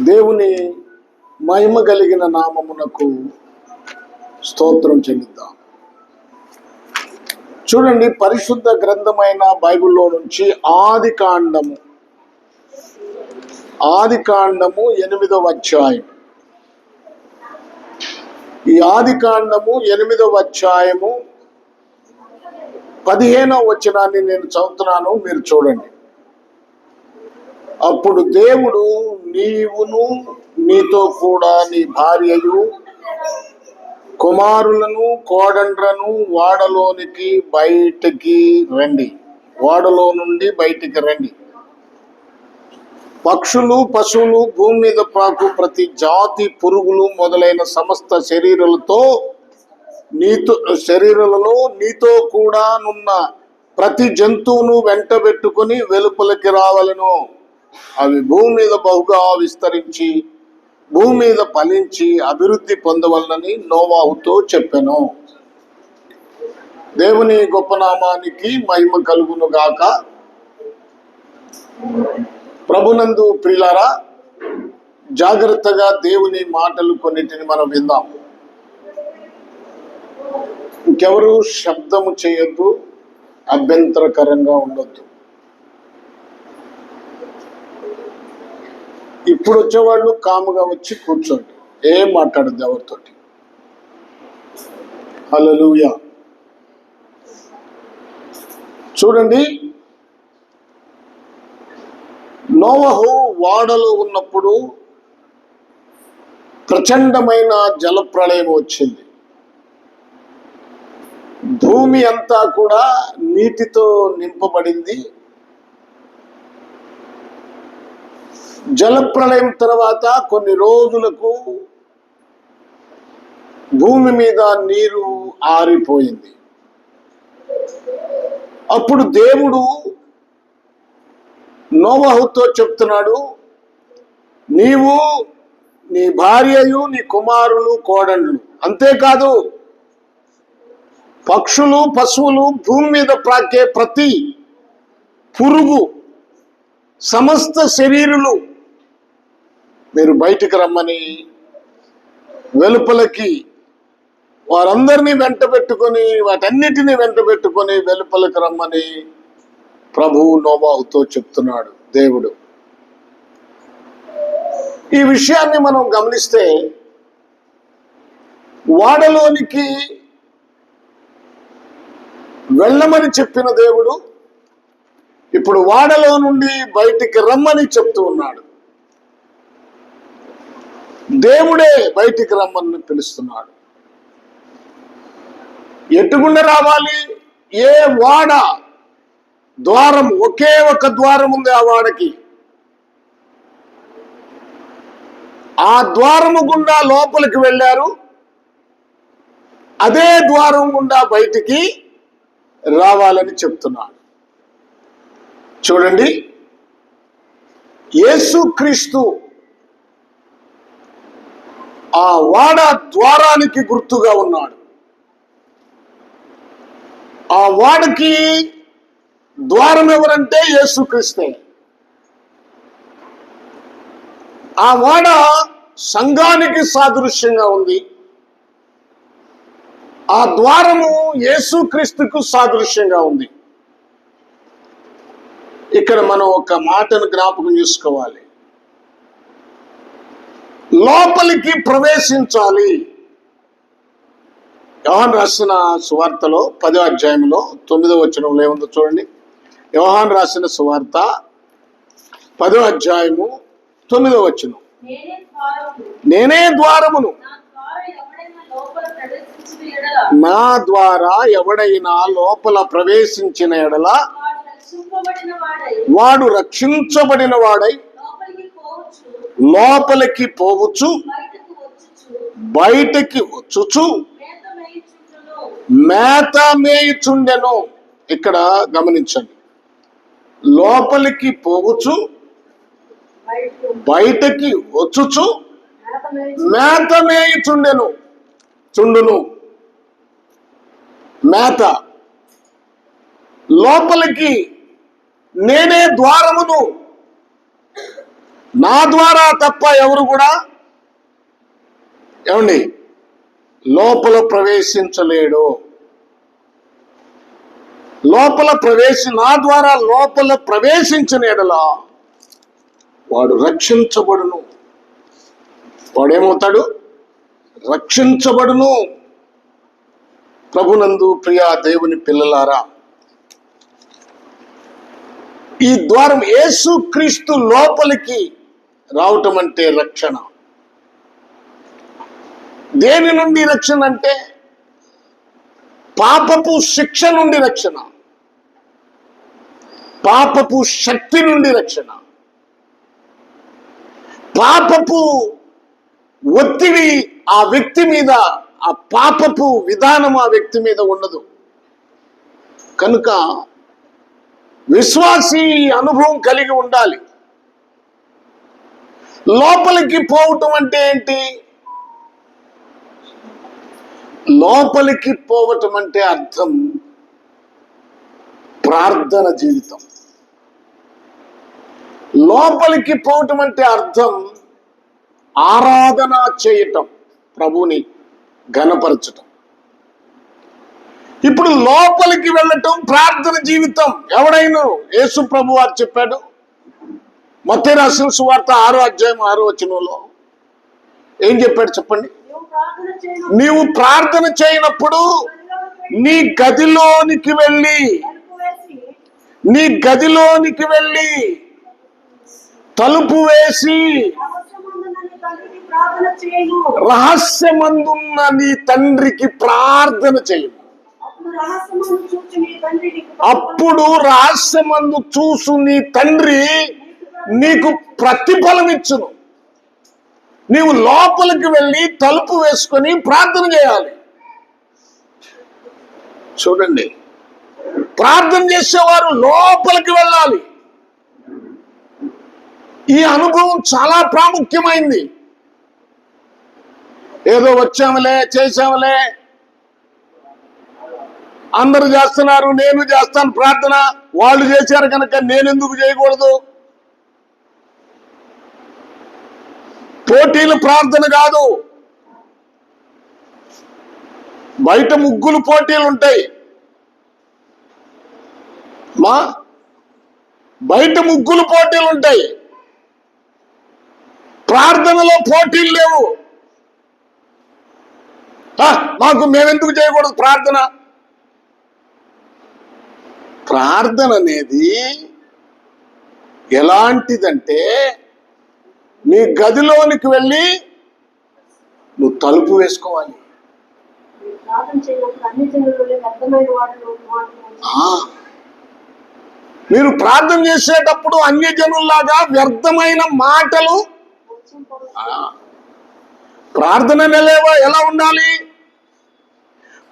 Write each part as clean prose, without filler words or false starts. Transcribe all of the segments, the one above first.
దేవుని మహిమ కలిగిన నామమునకు స్తోత్రం చెల్లిద్దాం. చూడండి, పరిశుద్ధ గ్రంథమైన బైబిల్లో నుంచి ఆది కాండము 8వ అధ్యాయం. ఈ ఆది కాండము 8వ అధ్యాయము 15వ వచనాన్ని నేను చదువుతున్నాను, మీరు చూడండి. అప్పుడు దేవుడు, నీవును నీతో కూడా నీ భార్యయు కుమారులను కోడండ్రను వాడలో నుండి బయటికి రండి. పక్షులు, పశువులు, భూమి మీద పాకు ప్రతి జాతి పురుగులు మొదలైన సమస్త శరీరాలలో నీతో కూడా నున్న ప్రతి జంతువును వెంటబెట్టుకుని వెలుపలికి రావలను. అవి భూమి మీద బహుగా విస్తరించి భూమి మీద ఫలించి అభివృద్ధి పొందవలనని నోవాహుతో చెప్పెను. దేవుని గొప్ప నామానికి మహిమ కలుగును గాక. ప్రభునందు ప్రియులారా, జాగ్రత్తగా దేవుని మాటలు కొన్నిటిని మనం విందాం. ఇంకెవరు శబ్దము చేయొద్దు, అభ్యంతరకరంగా ఉండొద్దు. ఇప్పుడు వచ్చేవాళ్ళు కాముగా వచ్చి కూర్చోండి, ఏం మాట్లాడద్దు ఎవరితోటి. హల్లెలూయా. చూడండి, నోవహు వాడలో ఉన్నప్పుడు ప్రచండమైన జలప్రళయం వచ్చింది. భూమి అంతా కూడా నీటితో నింపబడింది. జలప్రళయం తర్వాత కొన్ని రోజులకు భూమి మీద నీరు ఆరిపోయింది. అప్పుడు దేవుడు నోవహుతో చెప్తున్నాడు, నీవు నీ భార్యయు నీ కుమారులు కోడండ్లు, అంతేకాదు పక్షులు, పశువులు, భూమి మీద ప్రాకే ప్రతి పురుగు, సమస్త శరీరులు మీరు బయటికి రమ్మని, వెలుపలకి వారందరినీ వాటన్నిటినీ వెంట పెట్టుకొని వెలుపలకి రమ్మని ప్రభువు నోవాహుతో చెప్తున్నాడు దేవుడు. ఈ విషయాన్ని మనం గమనిస్తే, వాడలోనికి వెళ్ళమని చెప్పిన దేవుడు ఇప్పుడు వాడలో నుండి బయటికి రమ్మని చెప్తూ ఉన్నాడు. దేవుడే బయటికి రమ్మని పిలుస్తున్నాడు. ఎటుగుండా రావాలి? ఏ వాడ ద్వారం, ఒకే ఒక ద్వారం ఉంది ఆ వాడకి. ఆ ద్వారము గుండా లోపలికి వెళ్ళారు, అదే ద్వారం గుండా బయటికి రావాలని చెప్తున్నాడు. చూడండి, యేసుక్రీస్తు ఆ వాడ ద్వారానికి గుర్తుగా ఉన్నాడు. ఆ వాడకి ద్వారం ఎవరంటే యేసుక్రీస్తే. ఆ వాడ సంఘానికి సాదృశ్యంగా ఉంది. ఆ ద్వారము యేసుక్రీస్తుకు సాదృశ్యంగా ఉంది. ఇక్కడ మనం ఒక మాటను జ్ఞాపకం చేసుకోవాలి. లోపలికి ప్రవేశించాలి. యోహాను రాసిన సువార్తలో 10వ అధ్యాయంలో 9వ వచనంలో ఏముందో చూడండి. యోహాను రాసిన సువార్త 10వ అధ్యాయము 9వ వచనం. నేనే ద్వారమును, నా ద్వారా ఎవడైనా లోపల ప్రవేశించిన ఎడల వాడు రక్షించబడిన వాడై లోపలికి పోవచ్చు, బయటకి వచ్చుచు మేత మేయుచుండెను. ఇక్కడ గమనించండి, లోపలికి పోవచ్చు, బయటకి వచ్చుచు మేత మేయుచుండెను. మేత. లోపలికి నేనే ద్వారమును, నా ద్వారా తప్ప ఎవరు కూడా ఏమండి లోపల ప్రవేశించలేడు. నా ద్వారా లోపల ప్రవేశించిన ఎడల వాడు రక్షించబడును. వాడేమవుతాడు? రక్షించబడును. ప్రభునందు ప్రియా దేవుని పిల్లలారా, ఈ ద్వారం యేసుక్రీస్తు లోపలికి రావటం అంటే రక్షణ. దేని నుండి రక్షణ అంటే పాపపు శిక్ష నుండి రక్షణ, పాపపు శక్తి నుండి రక్షణ, పాపపు ఒత్తిడి ఆ వ్యక్తి మీద, ఆ పాపపు విధానం ఆ వ్యక్తి మీద ఉండదు. కనుక విశ్వాసి అనుభవం కలిగి ఉండాలి. లోపలికి పోవటం అంటే ఏంటి? లోపలికి పోవటం అంటే అర్థం ప్రార్థన జీవితం. లోపలికి పోవటం అంటే అర్థం ఆరాధన చేయటం, ప్రభుని ఘనపరచటం. ఇప్పుడు లోపలికి వెళ్ళటం ప్రార్థన జీవితం. ఎవడైనా యేసు ప్రభు వారు చెప్పాడు, మత్తయి రాసిన సువార్త 6వ అధ్యాయం 6వ వచనంలో ఏం చెప్పాడు చెప్పండి? నీవు ప్రార్థన చేయనప్పుడు నీ గదిలోనికి వెళ్ళి తలుపు వేసి రహస్యమందున్న నీ తండ్రికి ప్రార్థన చేయు. అప్పుడు రహస్యమందు చూసు నీ తండ్రి నీకు ప్రతిఫలం ఇచ్చును. నీవు లోపలికి వెళ్ళి తలుపు వేసుకొని ప్రార్థన చేయాలి. చూడండి, ప్రార్థన చేసేవారు లోపలికి వెళ్ళాలి. ఈ అనుభవం చాలా ప్రాముఖ్యమైంది. ఏదో వచ్చాములే, చేసాములే, అందరూ చేస్తున్నారు, నేను చేస్తాను ప్రార్థన, వాళ్ళు చేశారు కనుక నేను ఎందుకు చేయకూడదు? పోటీలు ప్రార్థన కాదు. బయట ముగ్గులు పోటీలు ఉంటాయి. బయట ముగ్గులు పోటీలు ఉంటాయి. ప్రార్థనలో పోటీలు లేవు. మాకు మేమెందుకు చేయకూడదు ప్రార్థన? ప్రార్థన అనేది ఎలాంటిదంటే, నీ గదిలోనికి వెళ్ళి నువ్వు తలుపు వేసుకోవాలి. మీరు ప్రార్థన చేసేటప్పుడు అన్య జనుల్లాగా వ్యర్థమైన మాటలు, ప్రార్థన ఎలా ఉండాలి?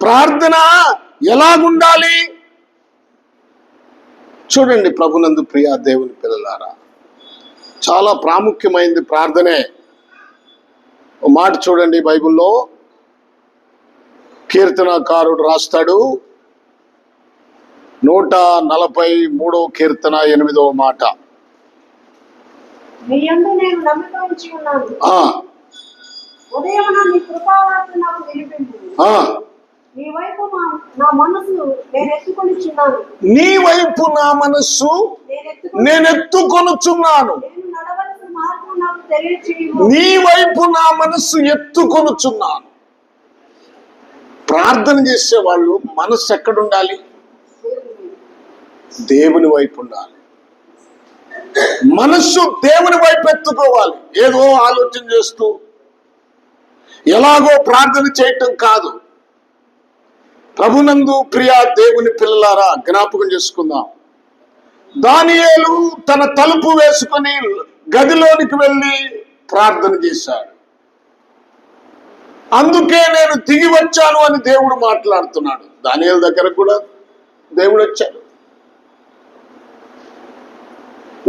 ప్రార్థన ఎలాగుండాలి? చూడండి ప్రభునందు ప్రియా దేవుని పిల్లలారా, చాలా ప్రాముఖ్యమైనది ప్రార్థనే. ఓ మాట చూడండి, బైబిల్లో కీర్తనకారుడు రాస్తాడు, 143వ కీర్తన 8వ మాట. నీ వైపు నా మనస్సు నేనెత్తుకొనుచున్నాను. నీ వైపు నా మనస్సు ఎత్తుకొనుచున్నాను. ప్రార్థన చేసే వాళ్ళు మనస్సు ఎక్కడుండాలి? దేవుని వైపు ఉండాలి. మనస్సు దేవుని వైపు ఎత్తుకోవాలి. ఏదో ఆలోచన చేస్తూ ఎలాగో ప్రార్థన చేయటం కాదు. ప్రభునందు ప్రియా దేవుని పిల్లలారా, జ్ఞాపకం చేసుకుందాం. దానియేలు తన తలుపు వేసుకొని గదిలోనికి వెళ్ళి ప్రార్థన చేశాడు. అందుకే నేను దిగి వచ్చాను అని దేవుడు మాట్లాడుతున్నాడు. దానియేలు దగ్గర కూడా దేవుడు వచ్చాడు.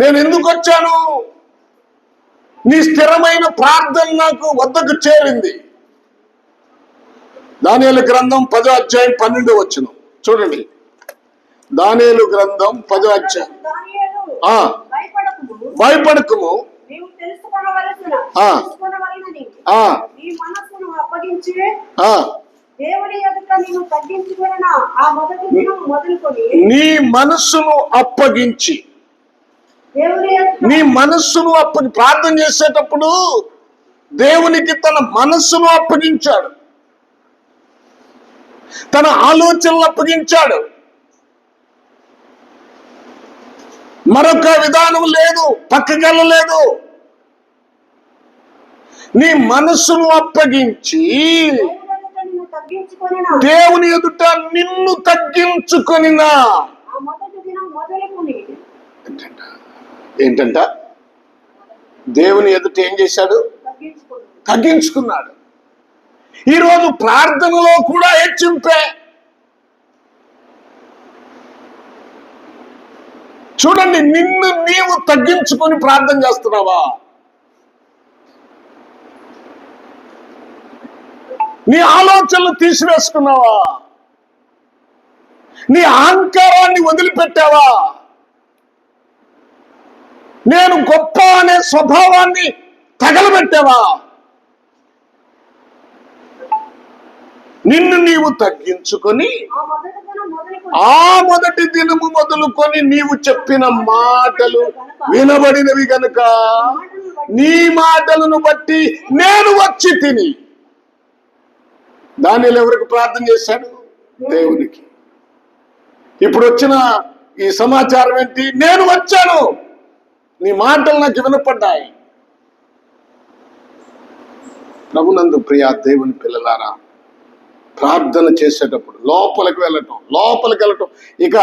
నేను ఎందుకు వచ్చాను? నీ స్థిరమైన ప్రార్థన నాకు వద్దకు చేరింది. దానియేలు గ్రంథం 10వ అధ్యాయం 12వ వచనం చూడండి. దానియేలు గ్రంథం 10వ అధ్యాయం. భయపడకుము, ఈ మనస్సును అప్పగించి దేవుని ఎదుట నిన్ను తగ్గించుకొనిన ఆ మొదటి దినం మొదలుకొని నీ మనస్సును అప్పగించి నీ మనస్సును ప్రార్థన చేసేటప్పుడు దేవునికి తన మనస్సును అప్పగించాడు, తన ఆలోచనలు అప్పగించాడు. మరొక విధానం లేదు, పక్కకెళ్ళలేదు. నీ మనస్సును అప్పగించి దేవుని ఎదుట నిన్ను తగ్గించుకొనినా ఏంటంట? దేవుని ఎదుట ఏం చేశాడు? తగ్గించుకున్నాడు. ఈరోజు ప్రార్థనలో కూడా హెచ్చింపే. చూడండి, నిన్ను నీవు తగ్గించుకొని ప్రార్థన చేస్తున్నావా? నీ ఆలోచనలు తీసివేసుకున్నావా? నీ అహంకారాన్ని వదిలిపెట్టావా? నేను గొప్ప అనే స్వభావాన్ని తగలబెట్టావా? నిన్ను నీవు తగ్గించుకొని ఆ మొదటి దినము మొదలుకొని నీవు చెప్పిన మాటలు వినబడినవి గనుక నీ మాటలను బట్టి నేను వచ్చి తిని. దానిలో ఎవరికి ప్రార్థన చేశాడు? దేవునికి. ఇప్పుడు వచ్చిన ఈ సమాచారం ఏంటి? నేను వచ్చాను, నీ మాటలు నాకు వినపడ్డాయి. ప్రభునందు ప్రియ దేవుని పిల్లలారా, ప్రార్థన చేసేటప్పుడు లోపలికి వెళ్ళటం. ఇక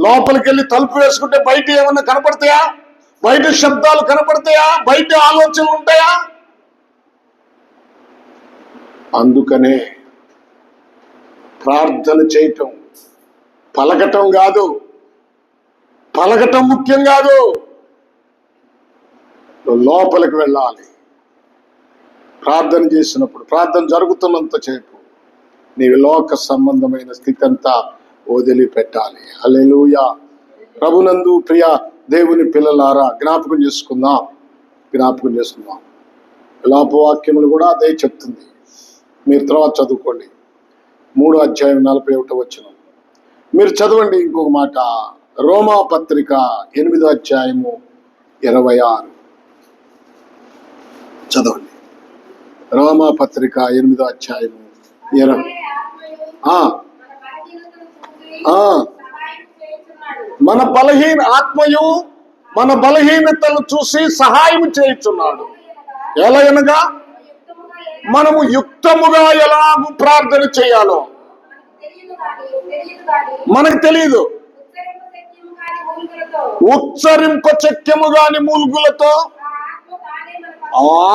లోపలికి వెళ్ళి తలుపు వేసుకుంటే బయట ఏమన్నా కనపడతాయా? బయట శబ్దాలు కనపడతాయా? బయట ఆలోచనలు ఉంటాయా? అందుకనే ప్రార్థన చేయటం, పలకటం కాదు, పలకటం ముఖ్యం కాదు. లోపలికి వెళ్ళాలి. ప్రార్థన చేసినప్పుడు, ప్రార్థన జరుగుతున్నంత సేపు నీవు లోక సంబంధమైన స్థితి అంతా వదిలిపెట్టాలి. హల్లెలూయా. ప్రభునందు ప్రియ దేవుని పిల్లలారా, జ్ఞాపకం చేసుకుందాం. విలాపవాక్యములు కూడా అదే చెప్తుంది. మీరు తర్వాత చదువుకోండి. 3వ అధ్యాయం 41వ వచనం మీరు చదవండి. ఇంకొక మాట, రోమా పత్రిక 8వ అధ్యాయము 26 చదవండి. రోమా పత్రిక 8వ అధ్యాయము 20. మన ఆత్మయు మన బలహీనతను చూసి సహాయం చేయుచున్నాడు. ఎలాగనగా మనము యుక్తముగా ఎలాగూ ప్రార్థన చేయాలో మనకు తెలియదు. ఉచ్చరింప శక్యము గాని మూల్గులతో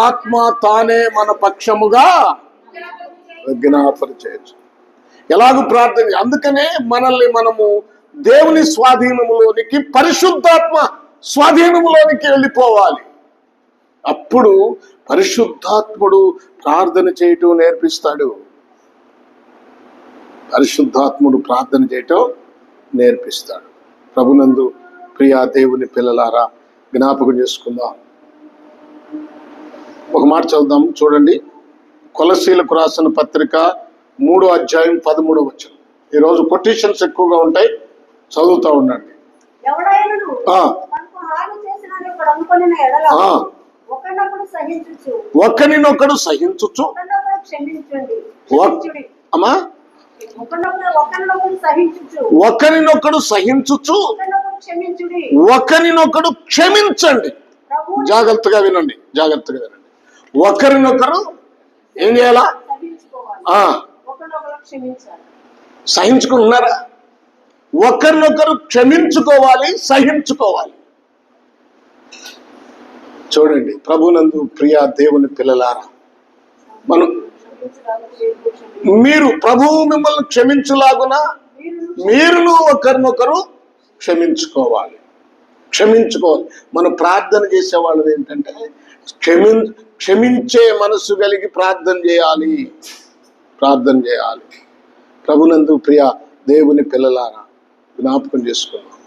ఆత్మ తానే మన పక్షముగా విజ్ఞాపన చేయొచ్చు. ఎలాగూ ప్రార్థన. అందుకనే మనల్ని మనము దేవుని స్వాధీనములోనికి, పరిశుద్ధాత్మ స్వాధీనములోనికి వెళ్ళిపోవాలి. అప్పుడు పరిశుద్ధాత్ముడు ప్రార్థన చేయటం నేర్పిస్తాడు. ప్రభునందు ప్రియా దేవుని పిల్లలారా, జ్ఞాపకం చేసుకుందాం. ఒక మాట చదువుదాం. చూడండి, కొలసీలకు రాసిన పత్రిక 3వ అధ్యాయం 13వ వచనం. ఈరోజు కొటేషన్స్ ఎక్కువగా ఉంటాయి, చదువుతా ఉండండి. ఒకరినొకడు సహించుచు ఒకరినొకడు క్షమించండి. జాగ్రత్తగా వినండి. ఒకరినొకరు ఏం చేయాలా? సహించుకున్నారా? ఒకరినొకరు క్షమించుకోవాలి, సహించుకోవాలి. చూడండి, ప్రభునందు ప్రియా దేవుని పిల్లలారా, మీరు ప్రభువు మిమ్మల్ని క్షమించులాగున మీరును ఒకరినొకరు క్షమించుకోవాలి. మనం ప్రార్థన చేసేవాళ్ళు ఏంటంటే క్షమించే మనసు కలిగి ప్రార్థన చేయాలి. ప్రభునందు ప్రియ దేవుని పిల్లలారా, జ్ఞాపకం చేసుకున్నాం.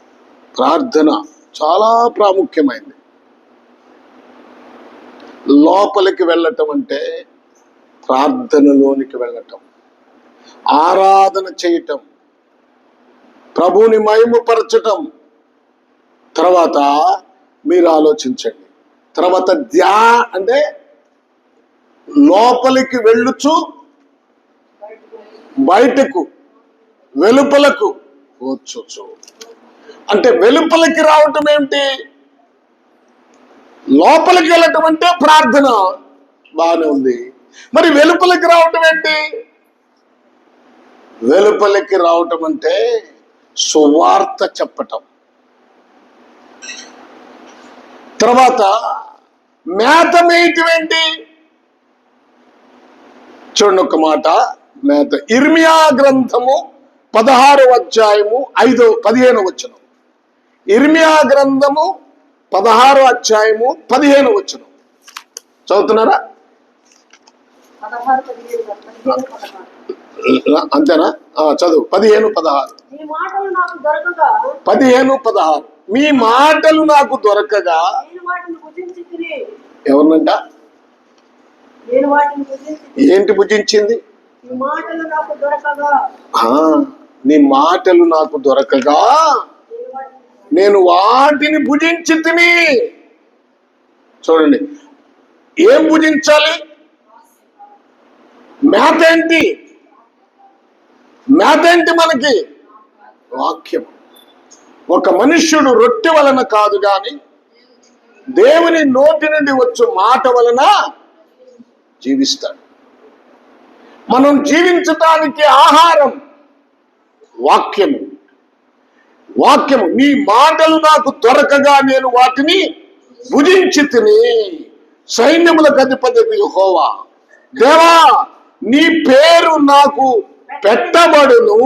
ప్రార్థన చాలా ప్రాముఖ్యమైనది. లోపలికి వెళ్ళటం అంటే ప్రార్థనలోనికి వెళ్ళటం, ఆరాధన చేయటం, ప్రభువుని మహిమపరచటం. తర్వాత మీరు ఆలోచించండి, తర్వాత అంటే లోపలికి వెళ్ళుచు బయటకు వెలుపలకు వచ్చుచు. అంటే వెలుపలికి రావటం ఏమిటి? లోపలికి వెళ్ళటం అంటే ప్రార్థన, బాగానే ఉంది. మరి వెలుపలికి రావటం ఏంటి? వెలుపలికి రావటం అంటే సువార్త చెప్పటం. తర్వాత మేత మేయటం ఏంటి? చూడండి ఒక మాట, మేత. ఇర్మియా గ్రంథము 16వ అధ్యాయము 15వ వచనం. ఇర్మియా గ్రంథము 16వ అధ్యాయము 15వ వచనం చదువుతున్నారా? అంతేనా? చదువు. 15-16. 15-16. మీ మాటలు నాకు దొరకగా. ఎవరినంట? ఏంటి భుజించింది? నీ మాటలు నాకు దొరకగా నేను వాటిని భుజించి తిని. చూడండి, ఏం భుజించాలి? మేత ఏంటి? మేత ఏంటి మనకి? వాక్యం. ఒక మనుష్యుడు రొట్టె వలన కాదు గాని దేవుని నోటి నుండి వచ్చు మాట వలన జీవిస్తాడు. మనం జీవించటానికి ఆహారం వాక్యము. వాక్యము. నీ మాటలు నాకు దొరకగా నేను వాటిని భుజించి తిని. సైన్యములకు అధిపతి యెహోవా, దేవా నీ పేరు నాకు పెట్టబడును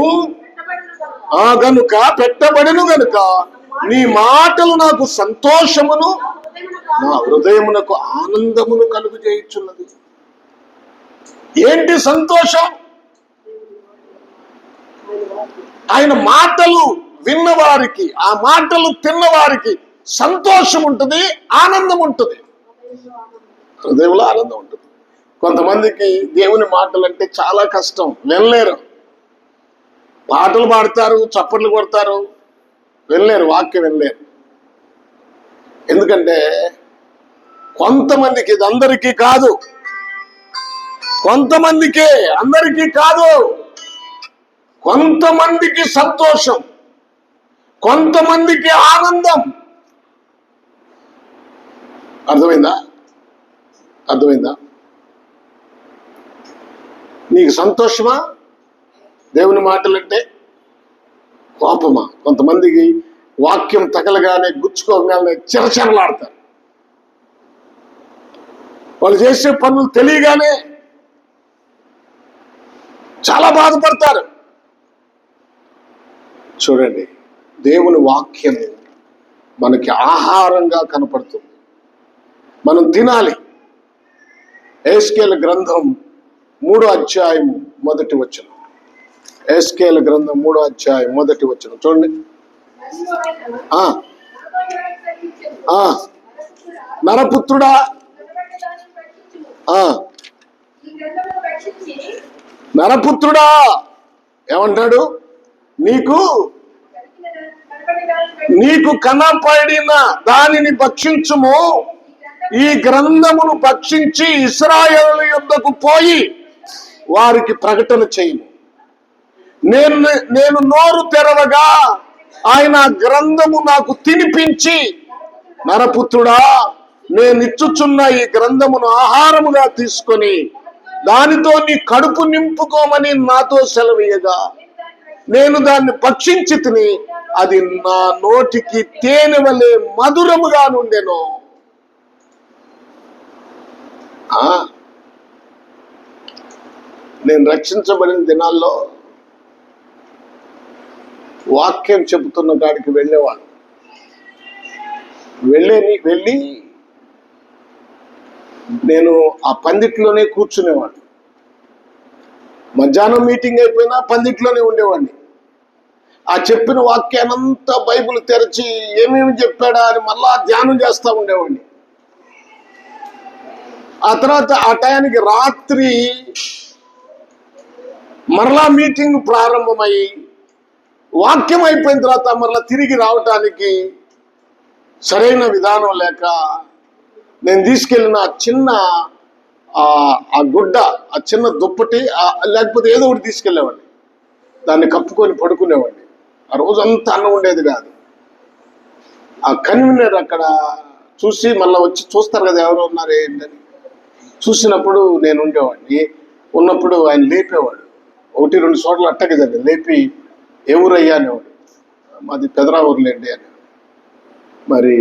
గనుక నీ మాటలు నాకు సంతోషమును, నా హృదయమునకు ఆనందమును కలుగు చేయుచున్నది. ఏంటి సంతోషం? ఆయన మాటలు విన్నవారికి, ఆ మాటలు తిన్నవారికి సంతోషం ఉంటుంది, ఆనందం ఉంటుంది, హృదయంలో ఆనందం ఉంటుంది. కొంతమందికి దేవుని మాటలు అంటే చాలా కష్టం, వినలేరు. పాటలు పాడతారు, చప్పట్లు కొడతారు, వినలేరు, వాక్యం వినలేరు. ఎందుకంటే కొంతమందికి, ఇది అందరికీ కాదు, కొంతమందికే, అందరికీ కాదు. కొంతమందికి సంతోషం, కొంతమందికి ఆనందం. అర్థమైందా? అర్థమైందా? నీకు సంతోషమా దేవుని మాటలంటే? కోపమా? కొంతమందికి వాక్యం తగలగానే, గుచ్చుకోగానే చిరచరలాడతారు. వాళ్ళు చేసే పనులు తెలియగానే చాలా బాధపడతారు. చూడండి, దేవుని వాక్యం మనకి ఆహారంగా కనపడుతుంది, మనం తినాలి. ఎహెజ్కేలు గ్రంథం 3వ అధ్యాయము 1వ వచనం. ఎహెజ్కేలు గ్రంథం 3వ అధ్యాయం 1వ వచనం చూడండి. నరపుత్రుడా, నరపుత్రుడా ఏమంటాడు? నీకు కనపడిన దానిని భక్షించుము. ఈ గ్రంథమును భక్షించి ఇశ్రాయేలు యొద్దకు పోయి వారికి ప్రకటన చేయుము. నేను నోరు తెరవగా ఆయన గ్రంథము నాకు తినిపించి, నరపుత్రుడా నేనిచ్చుచున్న ఈ గ్రంథమును ఆహారముగా తీసుకొని దానితో నీ కడుపు నింపుకోమని నాతో సెలవీయగా నేను దాన్ని భక్షించి తిని అది నా నోటికి తేనె వలె మధురముగా నుండెను. నేను రక్షించబడిన దినాల్లో వాక్యం చెబుతున్న కాడికి వెళ్ళేవాడు. వెళ్ళి నేను ఆ పందిట్లోనే కూర్చునేవాడు. మధ్యాహ్నం మీటింగ్ అయిపోయినా పందిట్లోనే ఉండేవాడిని. ఆ చెప్పిన వాక్యానంతా బైబిల్ తెరిచి ఏమేమి చెప్పాడా అని మళ్ళా ధ్యానం చేస్తూ ఉండేవాడిని. ఆ తర్వాత ఆ టయానికి రాత్రి మరలా మీటింగ్ ప్రారంభమై వాక్యం అయిపోయిన తర్వాత మరలా తిరిగి రావటానికి సరైన విధానం లేక నేను తీసుకెళ్ళిన చిన్న ఆ గుడ్డ, ఆ చిన్న దుప్పటి, లేకపోతే ఏదో ఒకటి తీసుకెళ్ళేవాడిని. దాన్ని కప్పుకొని పడుకునేవాడిని. ఆ రోజంతా అన్నం ఉండేది కాదు. ఆ కన్వీనర్ అక్కడ చూసి మళ్ళీ వచ్చి చూస్తారు కదా ఎవరు ఉన్నారు ఏంటని. చూసినప్పుడు నేను ఉండేవాడిని. ఉన్నప్పుడు ఆయన లేపేవాడు. 1-2 చోట్ల అట్టకి జరిగింది. లేపి ఏ ఊరయ్యా అనేవాడు. మాది పెదరావూరులేండి అని. మరి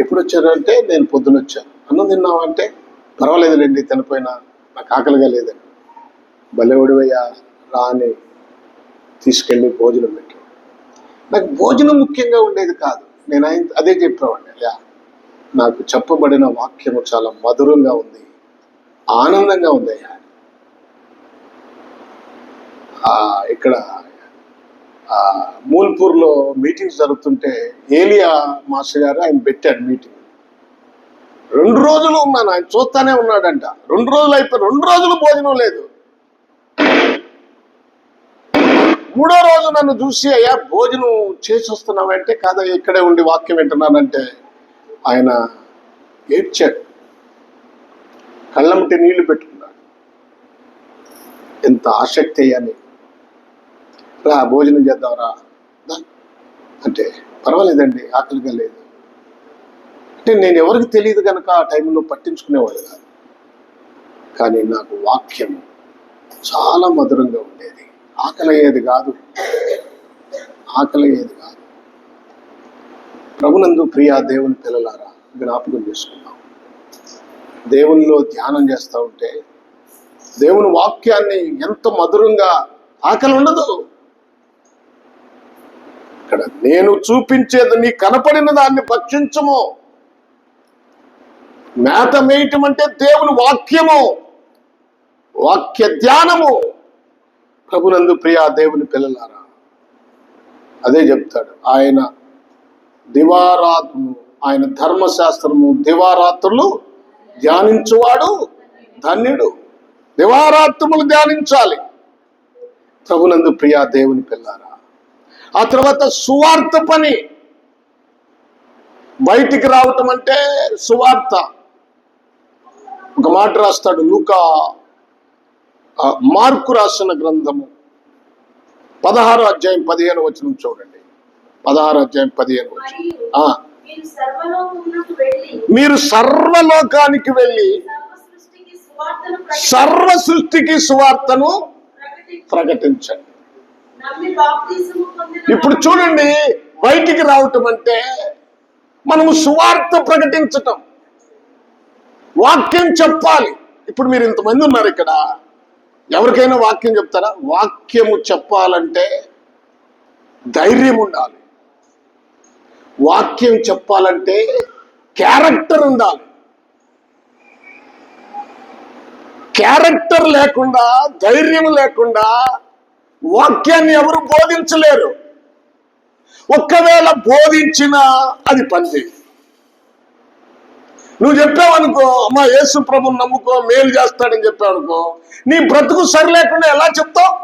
ఎప్పుడు వచ్చారంటే నేను పొద్దున వచ్చాను. అన్నం తిన్నావంటే పర్వాలేదులేండి తినపోయినా, నాకు ఆకలిగా లేదని. భలేవాడివయ్యా రా అని తీసుకెళ్ళి భోజనం పెట్టాడు. నాకు భోజనం ముఖ్యంగా ఉండేది కాదు. నేను అదే చెప్పేవాడిని, అయ్యా నాకు చెప్పబడిన వాక్యము చాలా మధురంగా ఉంది, ఆనందంగా ఉంది అయ్యా. ఇక్కడ మూల్పూర్లో మీటింగ్స్ జరుగుతుంటే ఏలియా మాస్టర్ గారు ఆయన పెట్టాడు మీటింగ్. 2 రోజులు ఉన్నాను, ఆయన చూస్తానే ఉన్నాడంట. 2 రోజులు అయిపోయి 2 రోజులు భోజనం లేదు. 3వ రోజు నన్ను చూసి, అయ్యా భోజనం చేసి వస్తున్నావంటే కాదయ్యా ఇక్కడే ఉండి వాక్యం వింటున్నానంటే ఆయన ఏడ్చాడు, కళ్ళమ్మటి నీళ్లు పెట్టుకున్నాడు. ఎంత ఆసక్తి అయ్యాని, రా భోజనం చేద్దాం రా అంటే పర్వాలేదండి ఆకలిగా లేదు అంటే నేను ఎవరికి తెలియదు కనుక ఆ టైంలో పట్టించుకునేవాడు కాదు. కానీ నాకు వాక్యం చాలా మధురంగా ఉండేది. ఆకలి అయ్యేది కాదు. ప్రభునందు ప్రియా దేవుని పిల్లలారా, జ్ఞాపకం చేసుకున్నాం. దేవునిలో ధ్యానం చేస్తూ ఉంటే దేవుని వాక్యాన్ని ఎంత మధురంగా, ఆకలి ఉండదు. ఇక్కడ నేను చూపించేది నీ కనపడిన దాన్ని భక్షించము. మేత మేయటం అంటే దేవుని వాక్యము, వాక్య ధ్యానము. ప్రభునందు ప్రియా దేవుని పిల్లలారా, అదే చెప్తాడు ఆయన. ఆయన ధర్మశాస్త్రము దివారాత్రులు ధ్యానించువాడు ధన్యుడు. దివారాత్రములు ధ్యానించాలి. ప్రభునందు ప్రియా దేవుని పిల్లారా, ఆ తర్వాత సువార్త పని. బయటికి రావటం అంటే సువార్త. ఒక మాట రాస్తాడు మార్కు రాసిన గ్రంథము 16వ అధ్యాయం 15వ వచనం చూడండి. 16వ అధ్యాయం 15వ వచనం. మీరు సర్వలోకానికి వెళ్ళి సర్వ సృష్టికి సువార్తను ప్రకటించండి. ఇప్పుడు చూడండి, బయటికి రావటం అంటే మనము సువార్త ప్రకటించటం, వాక్యం చెప్పాలి. ఇప్పుడు మీరు ఇంతమంది ఉన్నారు ఇక్కడ, ఎవరికైనా వాక్యం చెప్తారా? వాక్యము చెప్పాలంటే ధైర్యం ఉండాలి. వాక్యం చెప్పాలంటే క్యారెక్టర్ ఉండాలి. క్యారెక్టర్ లేకుండా, ధైర్యం లేకుండా వాక్యాన్ని ఎవరు బోధించలేరు. ఒక్కవేళ బోధించినా అది పనిచేయదు. నువ్వు చెప్పావనుకో, అమ్మా యేసు ప్రభుని నమ్ముకో మేలు చేస్తాడని చెప్పావనుకో, నీ బ్రతుకు సరి లేకుండా ఎలా చెప్తావు?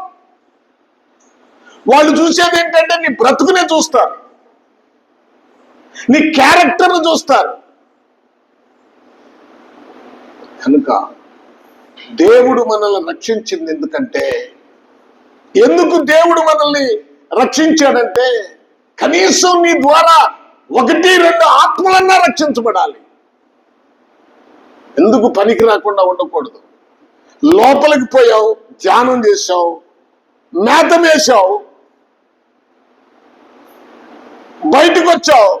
వాళ్ళు చూసేది ఏంటంటే నీ బ్రతుకునే చూస్తారు, నీ క్యారెక్టర్ను చూస్తారు. కనుక దేవుడు మనల్ని రక్షించింది ఎందుకు దేవుడు మనల్ని రక్షించాడంటే కనీసం నీ ద్వారా 1-2 ఆత్మలన్నా రక్షించబడాలి. ఎందుకు పనికి రాకుండా ఉండకూడదు. లోపలికి పోయావు, ధ్యానం చేశావు, మేత వేశావు, బయటకు వచ్చావు,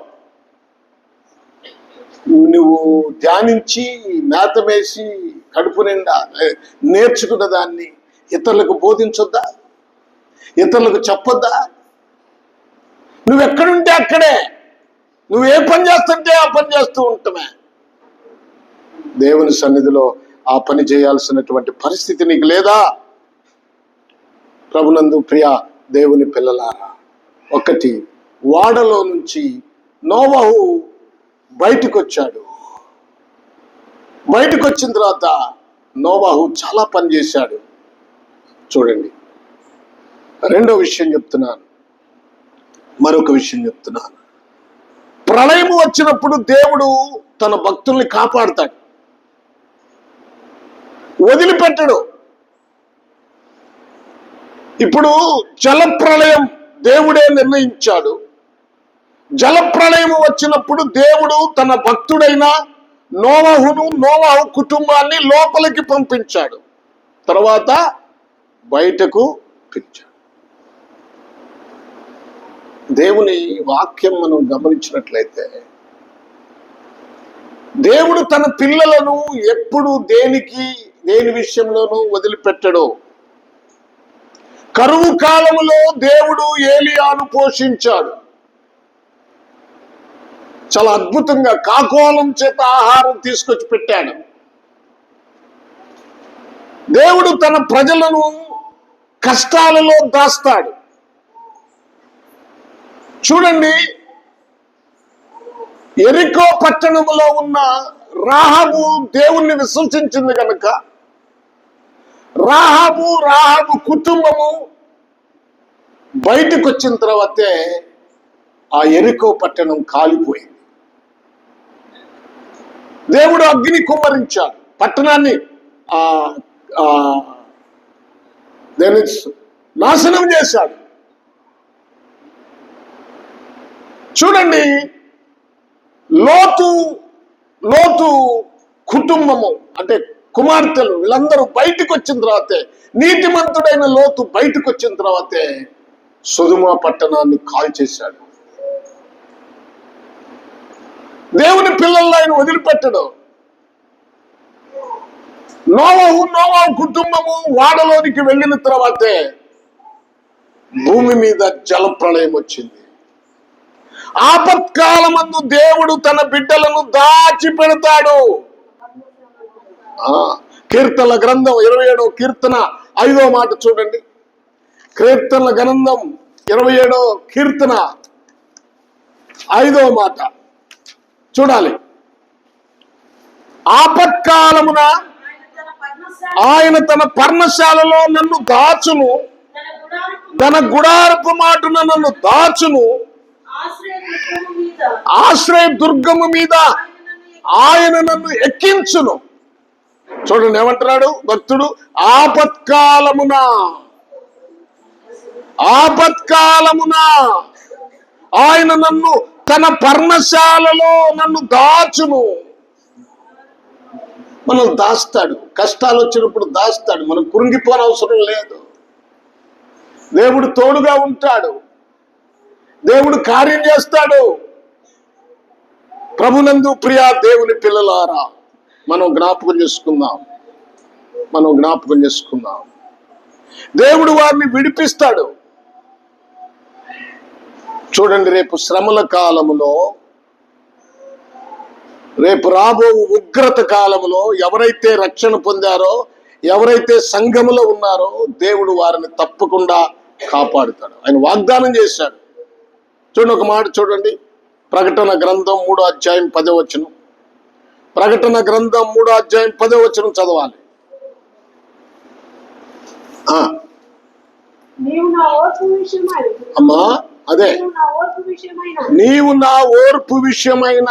నువ్వు ధ్యానించి మేత వేసి కడుపు నిండా నేర్చుకున్న దాన్ని ఇతరులకు బోధించొద్దా? ఇతరులకు చెప్పొద్దా? నువ్వెక్కడుంటే అక్కడే, నువ్వు ఏ పని చేస్తుంటే ఆ పని చేస్తూ ఉంటామే. దేవుని సన్నిధిలో ఆ పని చేయాల్సినటువంటి పరిస్థితి నీకు లేదా? ప్రభునందు ప్రియా దేవుని పిల్లలారా, 1 ఓడలో నుంచి నోవహు బయటకు వచ్చాడు. బయటకు వచ్చిన తర్వాత నోవాహు చాలా పని చేశాడు. చూడండి, రెండో విషయం చెప్తున్నాను, మరొక విషయం చెప్తున్నాను. ప్రళయం వచ్చినప్పుడు దేవుడు తన భక్తుల్ని కాపాడుతాడు, వదిలిపెట్టడు. ఇప్పుడు జలప్రళయం దేవుడే నిర్ణయించాడు. జలప్రళయం వచ్చినప్పుడు దేవుడు తన భక్తుడైన నోవహును, నోవహు కుటుంబాన్ని లోపలికి పంపించాడు, తర్వాత బయటకు పిలిచాడు. దేవుని వాక్యం మనం గమనించినట్లయితే దేవుడు తన పిల్లలను ఎప్పుడు దేని విషయంలోనూ వదిలిపెట్టడు. కరువు కాలములో దేవుడు ఏలియాను పోషించాడు. చాలా అద్భుతంగా కాకోలం చేత ఆహారం తీసుకొచ్చి పెట్టాడు. దేవుడు తన ప్రజలను కష్టాలలో దాస్తాడు. చూడండి, యెరికో పట్టణములో ఉన్న రాహాబు దేవుణ్ణి విశ్వసించింది కనుక రాహాబు కుటుంబము బయటకు వచ్చిన తర్వాతే ఆ యెరికో పట్టణం కాలిపోయింది. దేవుడు అగ్ని కుమ్మరించాడు, పట్టణాన్ని నాశనం చేశాడు. చూడండి, లోతు కుటుంబము అంటే కుమార్తెలు వీళ్ళందరూ బయటకు వచ్చిన తర్వాతే, నీతిమంతుడైన లోతు బయటకు వచ్చిన తర్వాతే సొదొమ పట్టణాన్ని కాల్చేశాడు. దేవుని పిల్లల్లో ఆయన వదిలిపెట్టడు. నోవహు కుటుంబము వాడలోనికి వెళ్ళిన తర్వాతే భూమి మీద జలప్రళయం వచ్చింది. ఆపత్కాలమందు దేవుడు తన బిడ్డలను దాచి పెడతాడు. కీర్తనల గ్రంథం 27వ కీర్తన 5వ మాట చూడండి. కీర్తనల గ్రంథం 27వ కీర్తన 5వ మాట చూడాలి. ఆపత్కాలమున ఆయన తన పర్ణశాలలో నన్ను దాచును, తన గుడారపు మాటున నన్ను దాచును, ఆశ్రయ దుర్గము మీద ఆయన నన్ను ఎక్కించును. చూడండి ఏమంటున్నాడు భక్తుడు, ఆపత్కాలమున ఆయన నన్ను తన పర్ణశాలలో నన్ను దాచును. మనం దాస్తాడు, కష్టాలు వచ్చినప్పుడు దాస్తాడు. మనం కృంగిపోని అవసరం లేదు. దేవుడు తోడుగా ఉంటాడు, దేవుడు కార్యం చేస్తాడు. ప్రభునందు ప్రియా దేవుని పిల్లలారా, మనం జ్ఞాపకం చేసుకుందాం. దేవుడు వారిని విడిపిస్తాడు. చూడండి, రేపు శ్రమల కాలములో, రేపు రాబో ఉగ్రత కాలములో ఎవరైతే రక్షణ పొందారో, ఎవరైతే సంఘములో ఉన్నారో దేవుడు వారిని తప్పకుండా కాపాడుతాడు. ఆయన వాగ్దానం చేశాడు. చూడండి, ఒక మాట చూడండి, ప్రకటన గ్రంథం 3వ అధ్యాయం 10వ వచనం. ప్రకటన గ్రంథం 3వ అధ్యాయం 10వ వచనం చదవాలి. అమ్మా, అదే, నీవు నా ఓర్పు విషయమైన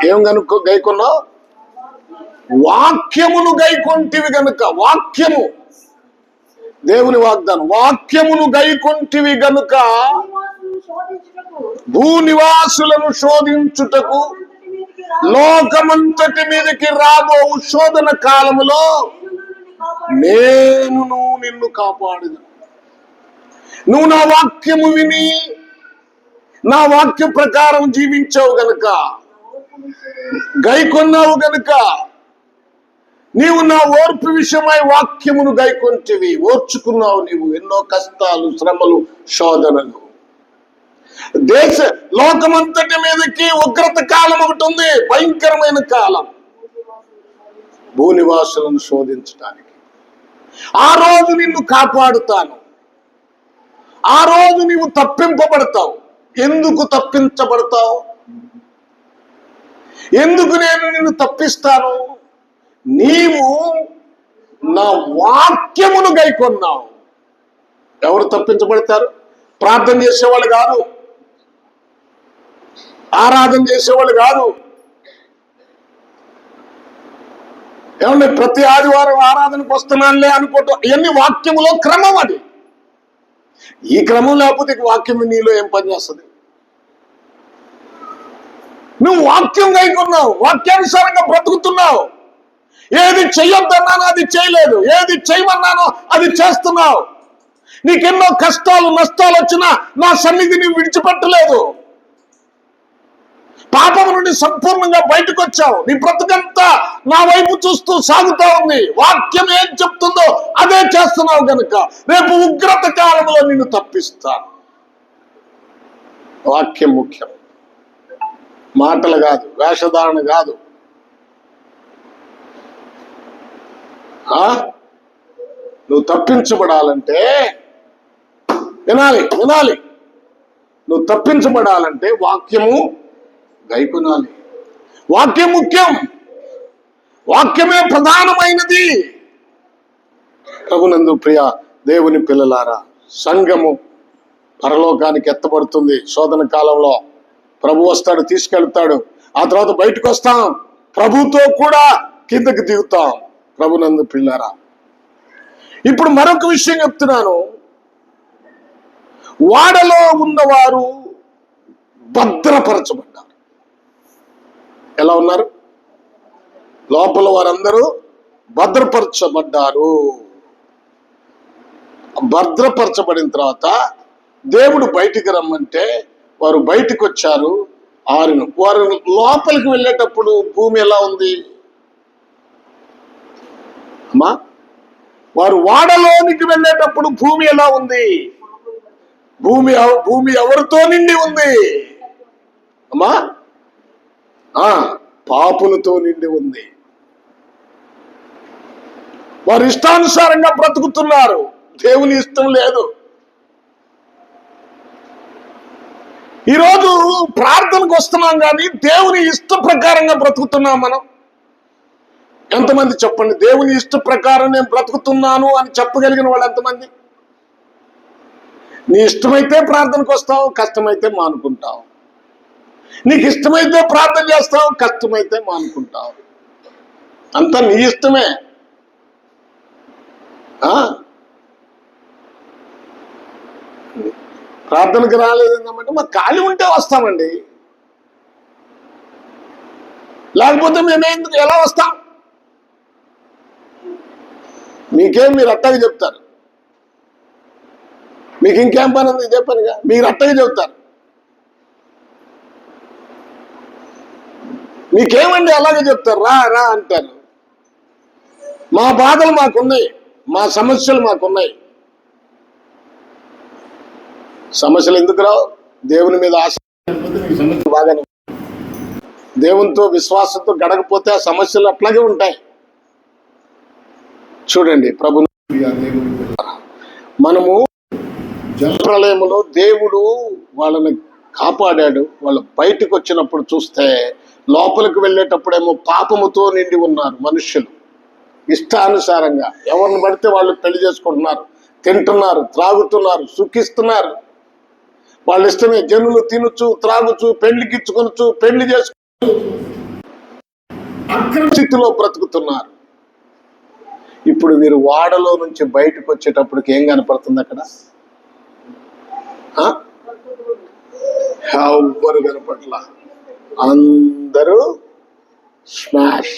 ఏం గైకొన్నావు? వాక్యమును గైకొంటివి గనుక. వాక్యము, దేవుని వాగ్దానం, వాక్యమును గైకొంటివి గనుక భూనివాసులను శోధించుటకు లోకమంతటి మీదకి రాబో శోధన కాలములో నేను నిన్ను కాపాడును. నువ్వు నా వాక్యము విని నా వాక్య ప్రకారం జీవించావు గనుక, గైకొన్నావు గనుక, నీవు నా ఓర్పు విషయమై వాక్యమును గైకొంటివి, ఓర్చుకున్నావు. నీవు ఎన్నో కష్టాలు, శ్రమలు, శోధనలు. లోకమంతటి మీదకి ఉగ్రత కాలం ఒకటి ఉంది, భయంకరమైన కాలం, భూనివాసులను శోధించడానికి. ఆ రోజు నిన్ను కాపాడుతాను. ఆ రోజు నీవు తప్పింపబడతావు. ఎందుకు తప్పించబడతావు? ఎందుకు నేను నిన్ను తప్పిస్తాను? నీవు నా వాక్యమును గైకొన్నావు. ఎవరు తప్పించబడతారు? ప్రార్థన చేసేవాళ్ళు కాదు, ఆరాధన చేసేవాళ్ళు కాదు. ఏమంటే ప్రతి ఆదివారం ఆరాధనకు వస్తున్నానులే అనుకోవటం, ఇవన్నీ వాక్యములో క్రమం. అది ఈ క్రమం లేకపోతే వాక్యం నీలో ఏం పనిచేస్తుంది? నువ్వు వాక్యం గైకున్నావు, వాక్యానుసారంగా బ్రతుకుతున్నావు. ఏది చెయ్యొద్దన్నానో అది చేయలేదు, ఏది చేయమన్నానో అది చేస్తున్నావు. నీకెన్నో కష్టాలు నష్టాలు వచ్చినా నా సన్నిధి నువ్వు విడిచిపెట్టలేదు. పాపం నుండి సంపూర్ణంగా బయటకు వచ్చావు. నీ బ్రతుకంతా నా వైపు చూస్తూ సాగుతా ఉంది. వాక్యం ఏం చెప్తుందో అదే చేస్తున్నావు గనుక రేపు ఉగ్రత కాలంలో నిన్ను తప్పిస్తాను. వాక్యం ముఖ్యం, మాటలు కాదు, వేషధారణ కాదు. నువ్వు తప్పించబడాలంటే వినాలి. నువ్వు తప్పించబడాలంటే వాక్యము గైకొనాలి. వాక్యం ముఖ్యం, వాక్యమే ప్రధానమైనది. ప్రభునందు ప్రియ దేవుని పిల్లలారా, సంఘము పరలోకానికి ఎత్తబడుతుంది. శోధన కాలంలో ప్రభు వస్తాడు, తీసుకెళ్తాడు. ఆ తర్వాత బయటకు వస్తాం, ప్రభుతో కూడా కిందకి దిగుతాం. ప్రభునందు పిల్లారా, ఇప్పుడు మరొక విషయం చెప్తున్నాను. వాడలో ఉన్నవారు భద్రపరచబడ్డారు. ఎలా ఉన్నారు? లోపల వారందరూ భద్రపరచబడ్డారు. భద్రపరచబడిన తర్వాత దేవుడు బయటికి రమ్మంటే వారు బయటికి వచ్చారు. వారు లోపలికి వెళ్ళేటప్పుడు భూమి ఎలా ఉంది అమ్మా? వారు వాడలోనికి వెళ్ళేటప్పుడు భూమి ఎలా ఉంది? భూమి ఎవరితో నిండి ఉంది అమ్మా? పాపులతో నిండి ఉంది. వారు ఇష్టానుసారంగా బ్రతుకుతున్నారు, దేవుని ఇష్టం లేదు. ఈరోజు ప్రార్థనకు వస్తున్నాం కానీ దేవుని ఇష్ట ప్రకారంగా బ్రతుకుతున్నాం మనం. ఎంతమంది చెప్పండి, దేవుని ఇష్ట ప్రకారం నేను బ్రతుకుతున్నాను అని చెప్పగలిగిన వాళ్ళు ఎంతమంది? నీ ఇష్టమైతే ప్రార్థనకు వస్తావు, కష్టమైతే మానుకుంటావు. నీకు ఇష్టమైతే ప్రార్థన చేస్తావు, కష్టమైతే మానుకుంటావు. అంతా నీ ఇష్టమే. ప్రార్థనకు రాలేదన్నమాట మాకు ఖాళీ ఉంటే వస్తామండి, లేకపోతే మేమేందుకు ఎలా వస్తాం? మీకేం మీరు అట్టగా చెప్తారు, మీకు ఇంకేం పని ఉంది? ఇదే పనిగా మీరు అట్టగా చెప్తారు. మీకేమండి అలాగే చెప్తారు, రా రా అంటారు. మా బాధలు మాకున్నాయి, మా సమస్యలు మాకున్నాయి. సమస్యలు ఎందుకు రావు? దేవుని మీద ఆశ బాగానే, దేవునితో విశ్వాసంతో గడకపోతే ఆ సమస్యలు అట్లాగే ఉంటాయి. చూడండి ప్రభు, మనము జలప్రలయములో దేవుడు వాళ్ళని కాపాడాడు. వాళ్ళు బయటకు వచ్చినప్పుడు చూస్తే లోపలికి వెళ్ళేటప్పుడేమో పాపముతో నిండి ఉన్నారు మనుష్యులు. ఇష్టానుసారంగా ఎవరిని పడితే వాళ్ళు పెళ్లి చేసుకుంటున్నారు, తింటున్నారు, త్రాగుతున్నారు, సుఖిస్తున్నారు. వాళ్ళ ఇష్టమే. జనులు తినచ్చు, త్రాగుచు, పెళ్లికిచ్చుకొనచ్చు, పెళ్లి చేసుకు అక్రమ స్థితిలో బ్రతుకుతున్నారు. ఇప్పుడు మీరు వాడలో నుంచి బయటకు వచ్చేటప్పటికి ఏం కనపడుతుంది అక్కడ? ఎవ్వరు కనపట్ల, అందరూ స్మాష్.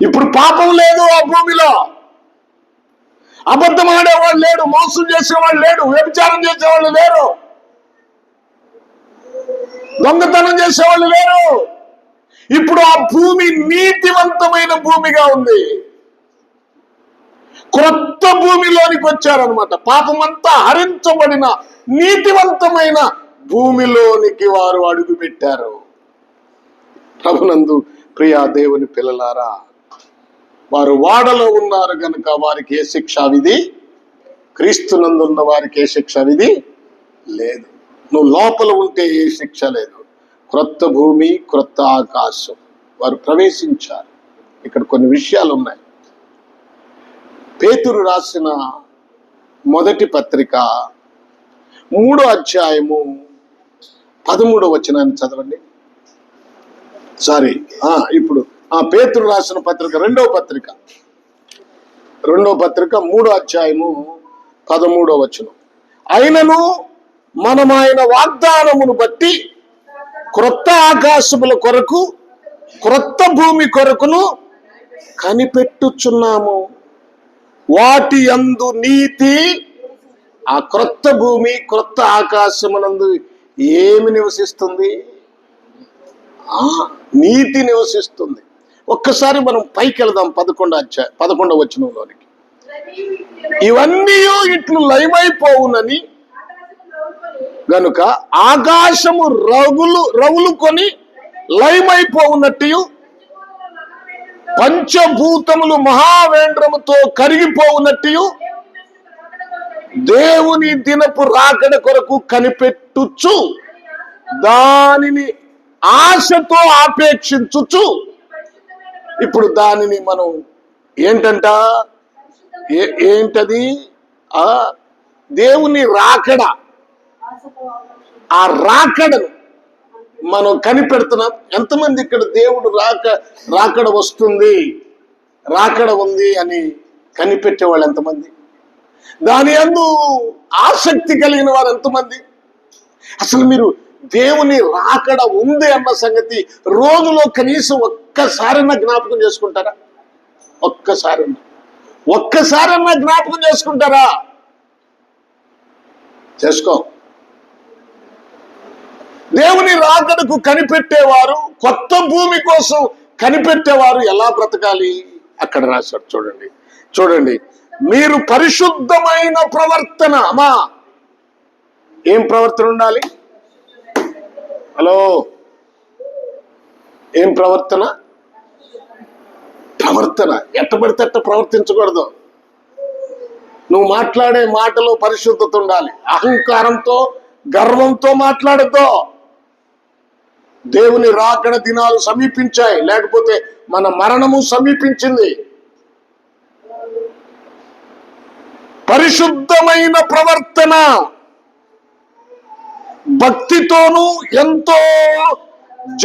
ఇప్పుడు పాపం లేదు ఆ భూమిలో. అబద్ధం ఆడేవాళ్ళు లేడు, మోసం చేసేవాళ్ళు లేడు, వ్యభిచారం చేసేవాళ్ళు లేరు, దొంగతనం చేసేవాళ్ళు లేరు. ఇప్పుడు ఆ భూమి నీతివంతమైన భూమిగా ఉంది. క్రొత్త భూమిలోనికి వచ్చారనమాట. పాపమంతా హరించబడిన నీతివంతమైన భూమిలోనికి వారు అడుగు పెట్టారు. ప్రభునందు ప్రియా దేవుని పిల్లలారా, వారు వాడలో ఉన్నారు గనుక వారికి ఏ శిక్షా విధి, క్రీస్తునందున్న వారికి ఏ శిక్షా విధి లేదు. నువ్వు లోపల ఉంటే ఏ శిక్ష లేదు. క్రొత్త భూమి, క్రొత్త ఆకాశం వారు ప్రవేశించారు. ఇక్కడ కొన్ని విషయాలు ఉన్నాయి. పేతురు రాసిన మొదటి పత్రిక 3వ అధ్యాయము 13వ వచనాన్ని చదవండి. ఇప్పుడు పేతురు రాసిన పత్రిక రెండవ పత్రిక 3వ అధ్యాయము 13వ వచనం. అయినను మనం ఆయన వాగ్దానమును బట్టి క్రొత్త ఆకాశముల కొరకు, క్రొత్త భూమి కొరకును కనిపెట్టుచున్నాము. వాటి యందు నీతి, ఆ క్రొత్త భూమి, క్రొత్త ఆకాశమునందు ఏమి నివసిస్తుంది? నీతి నివసిస్తుంది. ఒక్కసారి మనం పైకి వెళదాం 11వ వచనంలోనికి. ఇవన్నీ ఇట్లు లయమైపోవునని గనుక ఆకాశము రవులుకొని లయమైపోవునట్టు పంచభూతములు మహావేంద్రముతో కరిగిపోవునట్టు దేవుని దినపు రాకడ కొరకు కనిపెట్టుచు దానిని ఆశతో ఆపేక్షించుచు. ఇప్పుడు దానిని మనం ఏంటది? దేవుని రాకడ. ఆ రాకడను మనం కనిపెడుతున్నాం. ఎంతమంది ఇక్కడ దేవుడు రాకడ వస్తుంది, రాకడ ఉంది అని కనిపెట్టేవాళ్ళు ఎంతమంది? దాని యందు ఆసక్తి కలిగిన వారు ఎంతమంది? అసలు మీరు దేవుని రాకడ ఉంది అన్న సంగతి రోజులో కనీసం ఒక్కసారైనా జ్ఞాపకం చేసుకుంటారా? ఒక్కసారైనా జ్ఞాపకం చేసుకుంటారా? చేసుకో. దేవుని రాకడకు కనిపెట్టేవారు, కొత్త భూమి కోసం కనిపెట్టేవారు ఎలా బ్రతకాలి అక్కడ రాశాడు. చూడండి. మీరు పరిశుద్ధమైన ప్రవర్తన. ఏం ప్రవర్తన ఉండాలి? హలో, ఏం ప్రవర్తన? ఎట్ట పడితే అట్ట ప్రవర్తించకూడదు. నువ్వు మాట్లాడే మాటలో పరిశుద్ధత ఉండాలి. అహంకారంతో, గర్వంతో మాట్లాడద్దు. దేవుని రాకడ దినాలు సమీపించాయి, లేకపోతే మన మరణము సమీపించింది. పరిశుద్ధమైన ప్రవర్తన, భక్తితోనూ ఎంతో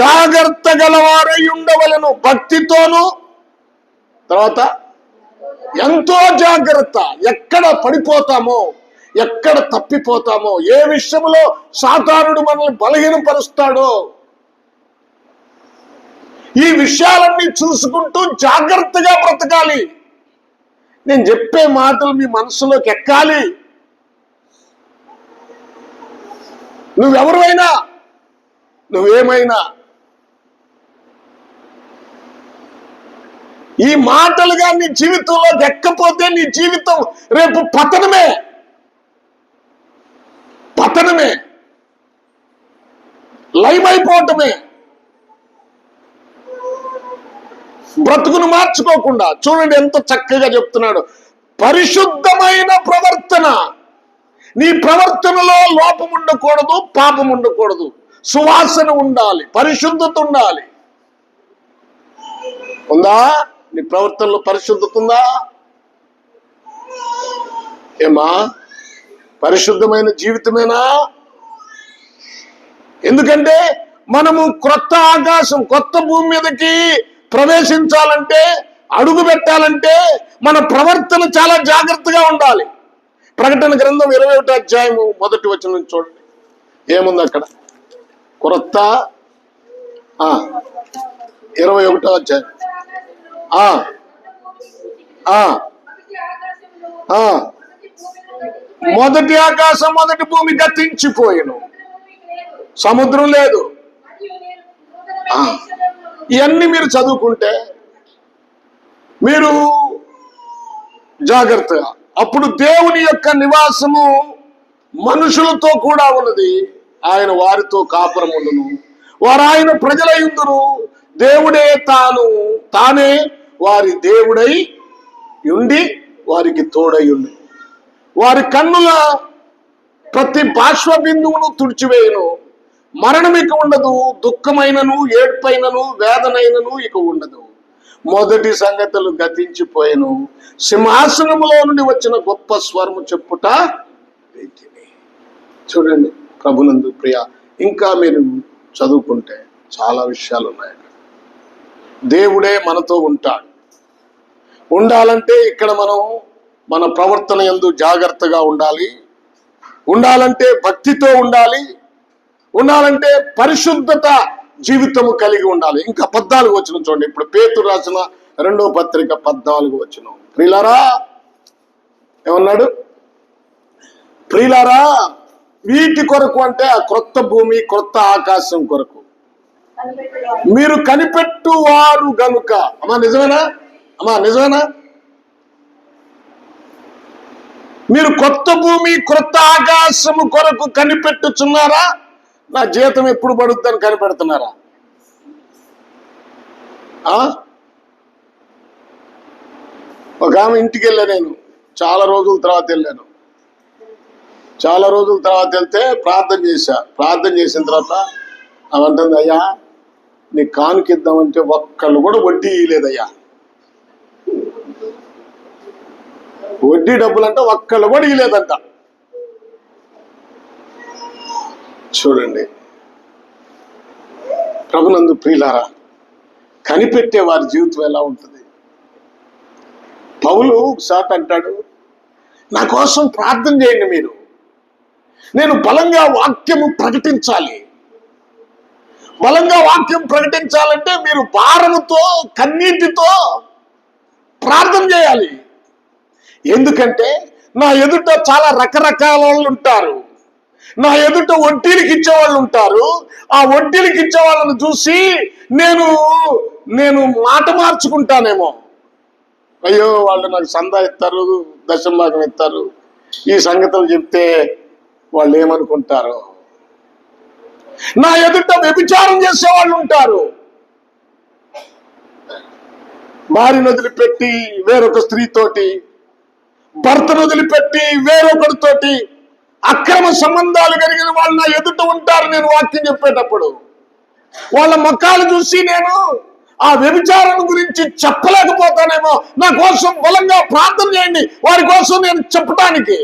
జాగ్రత్త గలవారై ఉండవలను. భక్తితోనూ, తర్వాత ఎంతో జాగ్రత్త. ఎక్కడ పడిపోతామో, ఎక్కడ తప్పిపోతామో, ఏ విషయంలో సాతానుడు మనల్ని బలహీనపరుస్తాడో, ఈ విషయాలన్నీ చూసుకుంటూ జాగ్రత్తగా బ్రతకాలి. నేను చెప్పే మాటలు మీ మనసులోకి ఎక్కాలి. నువ్వెవరైనా, నువ్వేమైనా ఈ మాటలుగా నీ జీవితంలోకి ఎక్కపోతే నీ జీవితం రేపు పతనమే. లయమైపోవటమే. బ్రతుకును మార్చుకోకుండా. చూడండి ఎంత చక్కగా చెప్తున్నాడు. పరిశుద్ధమైన ప్రవర్తన. నీ ప్రవర్తనలో లోపం ఉండకూడదు, పాపం ఉండకూడదు, సువాసన ఉండాలి, పరిశుద్ధత ఉండాలి. ఉందా? నీ ప్రవర్తనలో పరిశుద్ధత ఉందా? ఏమా, పరిశుద్ధమైన జీవితమేనా? ఎందుకంటే మనము క్రొత్త ఆకాశం, కొత్త భూమి మీదకి ప్రవేశించాలంటే, అడుగు పెట్టాలంటే మన ప్రవర్తన చాలా జాగ్రత్తగా ఉండాలి. ప్రకటన గ్రంథం 21వ అధ్యాయము 1వ వచనం చూడండి. ఏముంది అక్కడ? క్రొత్త 21వ అధ్యాయం. మొదటి ఆకాశం, మొదటి భూమి గతించిపోయెను, సముద్రం లేదు. ఇవన్నీ మీరు చదువుకుంటే మీరు జాగ్రత్తగా, అప్పుడు దేవుని యొక్క నివాసము మనుషులతో కూడా ఉన్నది. ఆయన వారితో కాపురం ఉండును, వారు ఆయన ప్రజలై ఉందురు. దేవుడే తానే వారి దేవుడై ఉండి వారికి తోడై ఉండి వారి కన్నుల ప్రతి బాష్ప బిందువును తుడిచివేయును. మరణం ఇక ఉండదు, దుఃఖమైనను ఏడ్పైనను వేదనైనను ఇక ఉండదు. మొదటి సంగతులు గతించిపోయెను, సింహాసనములో నుండి వచ్చిన గొప్ప స్వరము చెప్పుట వింటిని. చూడండి ప్రభునందు ప్రియ, ఇంకా మీరు చదువుకుంటే చాలా విషయాలు ఉన్నాయి. దేవుడే మనతో ఉంటాడు. ఉండాలంటే ఇక్కడ మనం మన ప్రవర్తన యందు జాగ్రత్తగా ఉండాలి. ఉండాలంటే భక్తితో ఉండాలి. ఉండాలంటే పరిశుద్ధత జీవితము కలిగి ఉండాలి. ఇంకా 14 వచనం చూడండి. ఇప్పుడు పేతురు రాసిన 2వ పత్రిక 14 వచనం. ప్రియులారా ఏమన్నాడు? ప్రియులారా వీటి కొరకు అంటే ఆ క్రొత్త భూమి క్రొత్త ఆకాశం కొరకు మీరు కనిపెట్టువారు గనుక. అమ్మా నిజమేనా? అమ్మా నిజమేనా? మీరు కొత్త భూమి క్రొత్త ఆకాశము కొరకు కనిపెట్టుచున్నారా? నా జీతం ఎప్పుడు పడుతుందని కనిపెడుతున్నారా? ఒక ఆమె ఇంటికి వెళ్ళా, నేను చాలా రోజుల తర్వాత వెళ్ళాను. చాలా రోజుల తర్వాత వెళ్తే ప్రార్థన చేసిన తర్వాత ఆమె అంటుంది, అయ్యా నీ కానుకిద్దామంటే ఒక్కళ్ళు కూడా వడ్డీ ఇయ్యలేదయ్యా. వడ్డీ డబ్బులు అంటే ఒక్కళ్ళు కూడా ఇయ్యలేదంట. చూడండి ప్రభునందు ప్రియులారా, కనిపెట్టే వారి జీవితం ఎలా ఉంటుంది? పౌలు ఒకసారి అంటాడు, నా కోసం ప్రార్థన చేయండి మీరు, నేను బలంగా వాక్యము ప్రకటించాలి. బలంగా వాక్యం ప్రకటించాలంటే మీరు భారముతో కన్నీటితో ప్రార్థన చేయాలి. ఎందుకంటే నా ఎదుట చాలా రకరకాల వాళ్ళు ఉంటారు. నా ఎదుట వడ్డీలకు ఇచ్చేవాళ్ళు ఉంటారు. ఆ వడ్డీలకు ఇచ్చే వాళ్ళని చూసి నేను మాట మార్చుకుంటానేమో. అయ్యో వాళ్ళు నాకు సందా ఇస్తారు, దశంభాగం ఇస్తారు, ఈ సంగతులు చెప్తే వాళ్ళు ఏమనుకుంటారో. నా ఎదుట వ్యభిచారం చేసేవాళ్ళు ఉంటారు. భార్యను వదిలిపెట్టి వేరొక స్త్రీతోటి, భర్తను వదిలిపెట్టి వేరొకరితోటి అక్రమ సంబంధాలు కలిగిన వాళ్ళు నా ఎదుట ఉంటారు. నేను వాక్యం చెప్పేటప్పుడు వాళ్ళ ముఖాలు చూసి నేను ఆ వ్యభిచారం గురించి చెప్పలేకపోతానేమో. నా కోసం బలంగా ప్రార్థన చేయండి, వారి కోసం నేను చెప్పటానికి.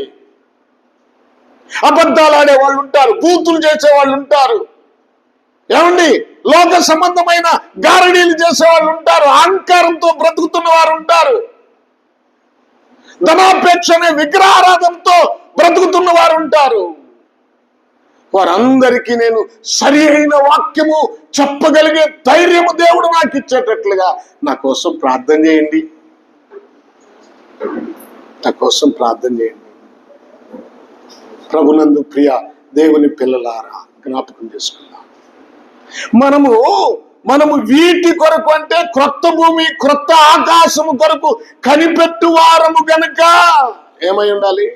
అబద్ధాలు ఆడే వాళ్ళు ఉంటారు, బూతులు చేసే వాళ్ళు ఉంటారు, ఏమండి లోక సంబంధమైన గారడీలు చేసే వాళ్ళు ఉంటారు, అహంకారంతో బ్రతుకుతున్న వారు ఉంటారు, ధనాపేక్ష అనే విగ్రహారాధనతో బ్రతుకుతున్న వారు ఉంటారు. వారందరికీ నేను సరి అయిన వాక్యము చెప్పగలిగే ధైర్యము దేవుడు నాకు ఇచ్చేటట్లుగా నా కోసం ప్రార్థన చేయండి. నా కోసం ప్రార్థన చేయండి. ప్రభునందు ప్రియ దేవుని పిల్లలారా, జ్ఞాపకం చేసుకుందాం. మనము వీటి కొరకు అంటే క్రొత్త భూమి క్రొత్త ఆకాశము కొరకు కనిపెట్టు వారము గనుక ఏమై ఉండాలి?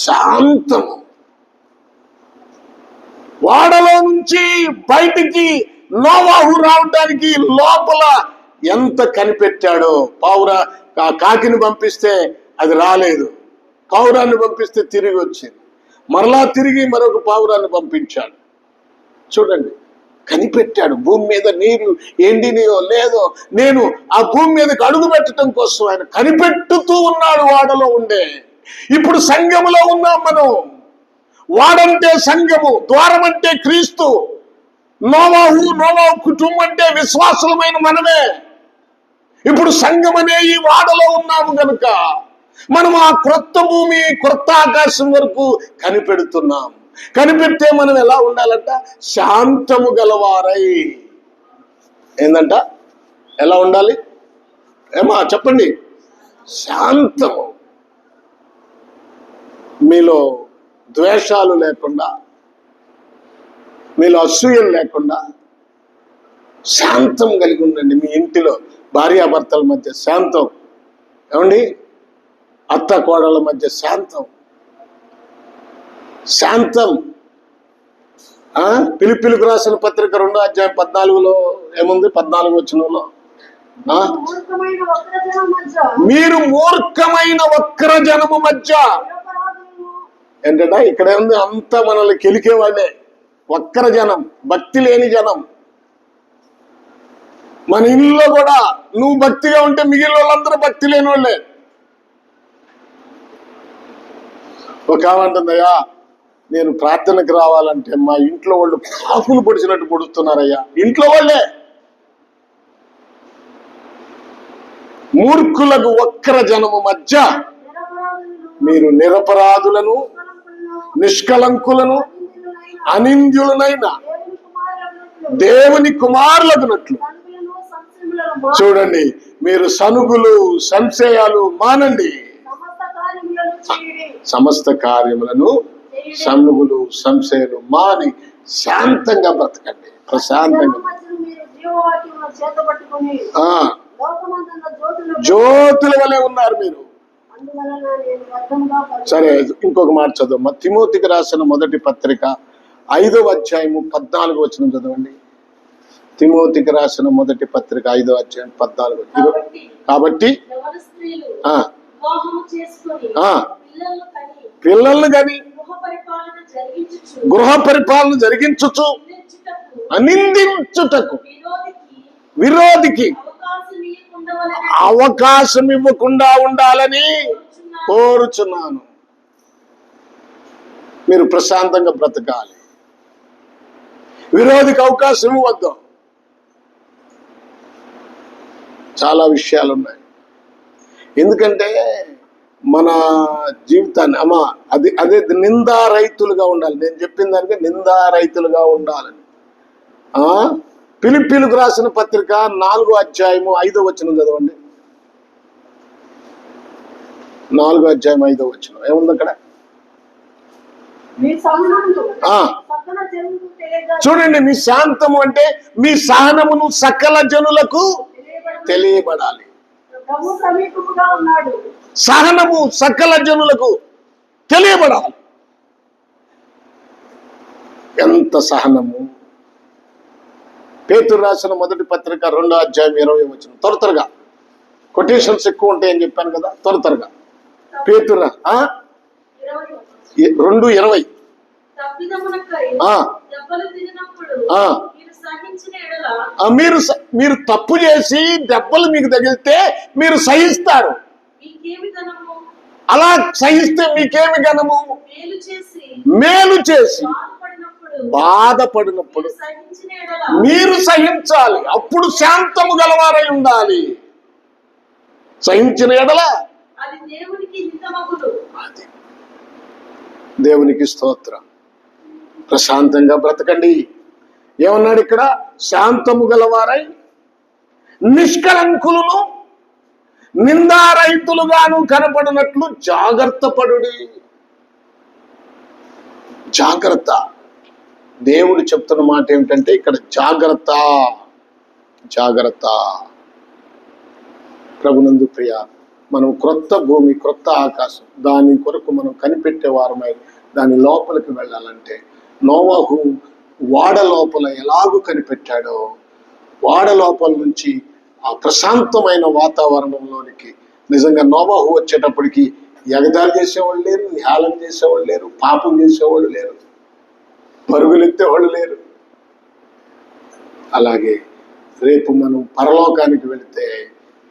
శాంతము. వాడలో నుంచి బయటికి నోవాహు రావడానికి లోపల ఎంత కనిపెట్టాడో. కాకిని పంపిస్తే అది రాలేదు, పావురాన్ని పంపిస్తే తిరిగి వచ్చింది, మరలా తిరిగి మరొక పావురాన్ని పంపించాడు. చూడండి, కనిపెట్టాడు. భూమి మీద నీరు ఎండినయో లేదో, నేను ఆ భూమి మీదకి అడుగు పెట్టడం కోసం ఆయన కనిపెట్టుతూ ఉన్నాడు వాడలో ఉండే. ఇప్పుడు సంఘములో ఉన్నాం మనం. వాడంటే సంఘము, ద్వారం అంటే క్రీస్తు, నోవాహు కుటుంబం అంటే విశ్వాసులమైన మనమే. ఇప్పుడు సంఘం అనే ఈ వాడలో ఉన్నాము గనుక మనం ఆ క్రొత్త భూమి క్రొత్త ఆకాశం వరకు కనిపెడుతున్నాం. కనిపెడితే మనం ఎలా ఉండాలంట? శాంతము గలవారై. ఏందంట? ఎలా ఉండాలి? ఏమా చెప్పండి. శాంతము. మీలో ద్వేషాలు లేకుండా, మీలో అసూయలు లేకుండా శాంతం కలిగి ఉండండి. మీ ఇంటిలో భార్యాభర్తల మధ్య శాంతం, ఏమండి అత్త కోడళ్ళ మధ్య శాంతం. శాంతం. పిలుపులకు రాసిన పత్రిక 2వ అధ్యాయం 14లో ఏముంది? 14 వచనంలో మీరు మూర్ఖమైన వక్ర జనము మధ్య ఏంటంటే ఇక్కడ ఏముంది? అంతా మనల్ని కెలికేవాళ్ళే. వక్ర జనం, భక్తి లేని జనం. మన ఇల్లులో కూడా నువ్వు భక్తిగా ఉంటే మిగిలిన వాళ్ళందరూ భక్తి లేని వాళ్ళే. ఒక ఏమంటుందయ్యా, నేను ప్రార్థనకు రావాలంటే మా ఇంట్లో వాళ్ళు కాకులు పొడిచినట్టు పొడుస్తున్నారయ్యా. ఇంట్లో వాళ్ళే. మూర్ఖులకు వక్ర జనము మధ్య మీరు నిరపరాధులను, నిష్కలంకులను, అనింద్యులనైన దేవుని కుమారులగునట్లు. చూడండి, మీరు సనుగులు సంశయాలు మానండి. సమస్త కార్యములను సనుగులు సంశయాలు మాని శాంతంగా బ్రతకండి. ప్రశాంతంగా జ్యోతుల వలె ఉన్నారు మీరు. సరే, ఇంకొక మాట చదువు. తిమోతికి రాసిన మొదటి పత్రిక 5వ అధ్యాయము 14 వచనం చదవండి. తిమోతికి రాసిన మొదటి పత్రిక 5వ అధ్యాయం 14. కాబట్టి పిల్లలను కానీ గృహ పరిపాలన జరిగించుచు నిందించుటకు విరోధికి అవకాశం ఇవ్వకుండా ఉండాలని కోరుచున్నాను. మీరు ప్రశాంతంగా బ్రతకాలి. విరోధికి అవకాశం ఇవ్వద్దు. చాలా విషయాలు ఉన్నాయి. ఎందుకంటే మన జీవితాన్ని అదే నిందారహితులుగా ఉండాలి. నేను చెప్పిన దానికి నిందారహితులుగా ఉండాలని. ఫిలిప్పీలకు రాసిన పత్రిక 4వ అధ్యాయము 5వ వచనం చదవండి. 4వ అధ్యాయం 5వ వచనం ఏముంది అక్కడ? చూడండి, మీ శాంతము అంటే మీ సహనమును సకల జనులకు తెలియబడాలి. సహనము సకల జనులకు తెలియబడాలి. ఎంత సహనము! పేతురు రాసిన మొదటి పత్రిక 2వ అధ్యాయం 20వ వచనం. త్వరగా కొటేషన్స్ ఎక్కువ ఉంటాయని చెప్పాను కదా. త్వరగా పేతురు 2:20. మీరు తప్పు చేసి దెబ్బలు మీకు తగిలితే మీరు సహిస్తారు. అలా సహిస్తే మీకేమి ఘనము? మేలు చేసి బాధపడినప్పుడు మీరు సహించాలి. అప్పుడు శాంతము గలవారై ఉండాలి. సహించిన ఎడల అది దేవునికి స్తోత్రం. ప్రశాంతంగా బ్రతకండి. ఏమన్నాడు ఇక్కడ? శాంతము గలవారై నిష్కలంకులను నిందారహితులుగాను కనపడినట్లు జాగ్రత్త పడుడి. జాగ్రత్త. దేవుడు చెప్తున్న మాట ఏమిటంటే ఇక్కడ జాగ్రత్త, జాగ్రత్త. ప్రభునందు ప్రియ, మనం క్రొత్త భూమి, క్రొత్త ఆకాశం, దాని కొరకు మనం కనిపెట్టే వారమై దాని లోపలికి వెళ్ళాలంటే నోవహు వాడ లోపల ఎలాగూ కనిపెట్టాడో, వాడ లోపల నుంచి ఆ ప్రశాంతమైన వాతావరణంలోనికి నిజంగా నోవహు వచ్చేటప్పటికి ఎగదాలు చేసేవాళ్ళు లేరు, హేళన చేసేవాళ్ళు లేరు, పాపం చేసేవాళ్ళు లేరు, పరుగులెత్తేవాళ్ళు లేరు. అలాగే రేపు మనం పరలోకానికి వెళితే,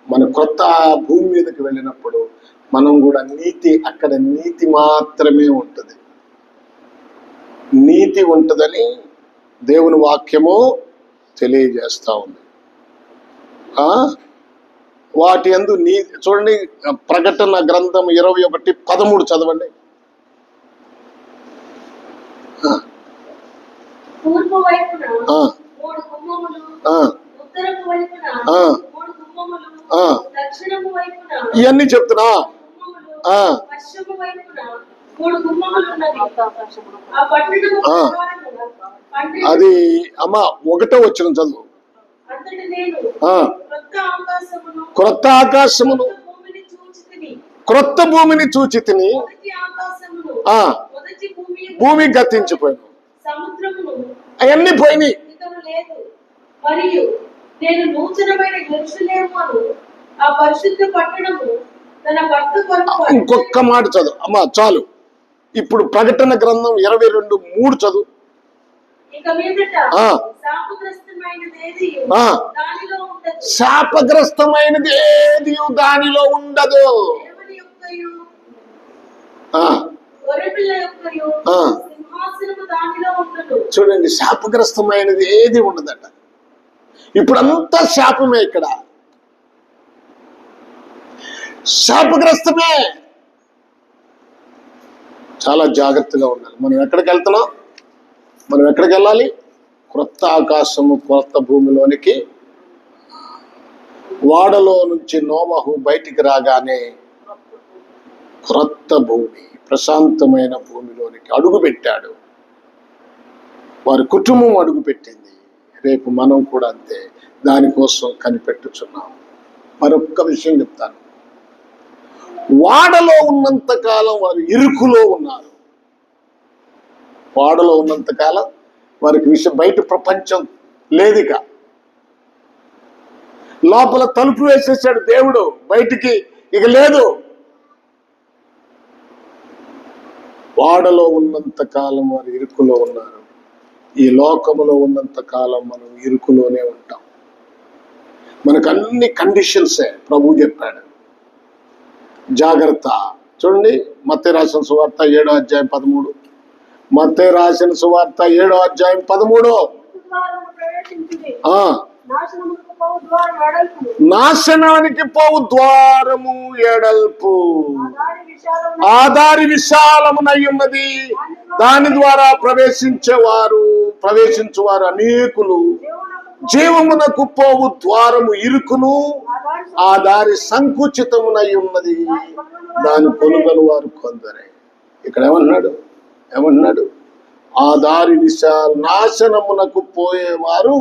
మన కొత్త భూమి మీదకి వెళ్ళినప్పుడు మనం కూడా అక్కడ నీతి మాత్రమే ఉంటుంది. నీతి ఉంటుందని దేవుని వాక్యము తెలియజేస్తా ఉంది. వాటి యందు చూడండి, ప్రకటన గ్రంథం 21:13 చదవండి. తూర్పు వైపున 3 గుమ్మములు, ఉత్తరపు వైపున 3 గుమ్మములు, దక్షిణపు వైపున ఇవన్నీ చెప్తున్నా. పశ్చిమ వైపున 3 గుమ్మములు ఉన్నవి. ఆ పట్టణము అది అమ్మ 1వ వచనం చదువు. అంతటి నేను క్రొత్త ఆకాశమును క్రొత్త భూమిని చూచి తిని, భూమి గతించిపోయాను, అవన్నీ పోయినాయి. మరియు నేను నూతనమైన యెరూషలేమును, ఆ పరిశుద్ధ పట్టణము తన భర్త కొరకు. ఇంకొక మాట చదువు అమ్మా చాలు. ఇప్పుడు ప్రకటన గ్రంథం 22:3 చదువు. ఇక మీదట ఆ. శాపగ్రస్తమైనదేది ఆ. దానిలో ఉండదు. శాపగ్రస్తమైనది ఏది దానిలో ఉండదు. దేవుని యొక్కయు ఆ, గొర్రెపిల్ల యొక్కయు ఆ. సింహాసనము దానిలో ఉండదు. చూడండి, శాపగ్రస్తమైనది ఏది ఉండదట. ఇప్పుడంతా శాపమే, ఇక్కడ శాపగ్రస్తమే. చాలా జాగ్రత్తగా ఉండాలి. మనం ఎక్కడికి వెళ్తున్నాం? మనం ఎక్కడికి వెళ్ళాలి? క్రొత్త ఆకాశము క్రొత్త భూమిలోనికి. వాడలో నుంచి నోవహు బయటికి రాగానే క్రొత్త భూమి, ప్రశాంతమైన భూమిలోనికి అడుగు పెట్టాడు. వారి కుటుంబం అడుగు పెట్టింది. రేపు మనం కూడా అంతే, దానికోసం కనిపెట్టుచున్నాం. మరొక్క విషయం చెప్తాను. వాడలో ఉన్నంత కాలం వారు ఇరుకులో ఉన్నారు. వాడలో ఉన్నంత కాలం వారికి విషయం, బయట ప్రపంచం లేదిక. లోపల తలుపు వేసేసాడు దేవుడు, బయటికి ఇక లేదు. వాడలో ఉన్నంత కాలం వారు ఇరుకులో ఉన్నారు. ఈ లోకములో ఉన్నంత కాలం మనం ఇరుకులోనే ఉంటాం. మనకు అన్ని కండిషన్సే ప్రభు చెప్పాడు. జాగ్రత్త. చూడండి, మత్తయి రాసిన సువార్త 7వ అధ్యాయం 13. మత్తయి రాసిన సువార్త 7వ అధ్యాయం 13. నాశనానికి పోవు ద్వారము ఎడల్పు, ఆ దారి విశాలమునై ఉన్నది, దాని ద్వారా ప్రవేశించువారు అనేకులు. జీవమునకు పోవు ద్వారము ఇరుకును, ఆ దారి సంకుచితమునై ఉన్నది, దాని కొనుగోలు వారు కొందరే. ఇక్కడ ఏమన్నాడు? ఆ దారి నాశనమునకు పోయేవారు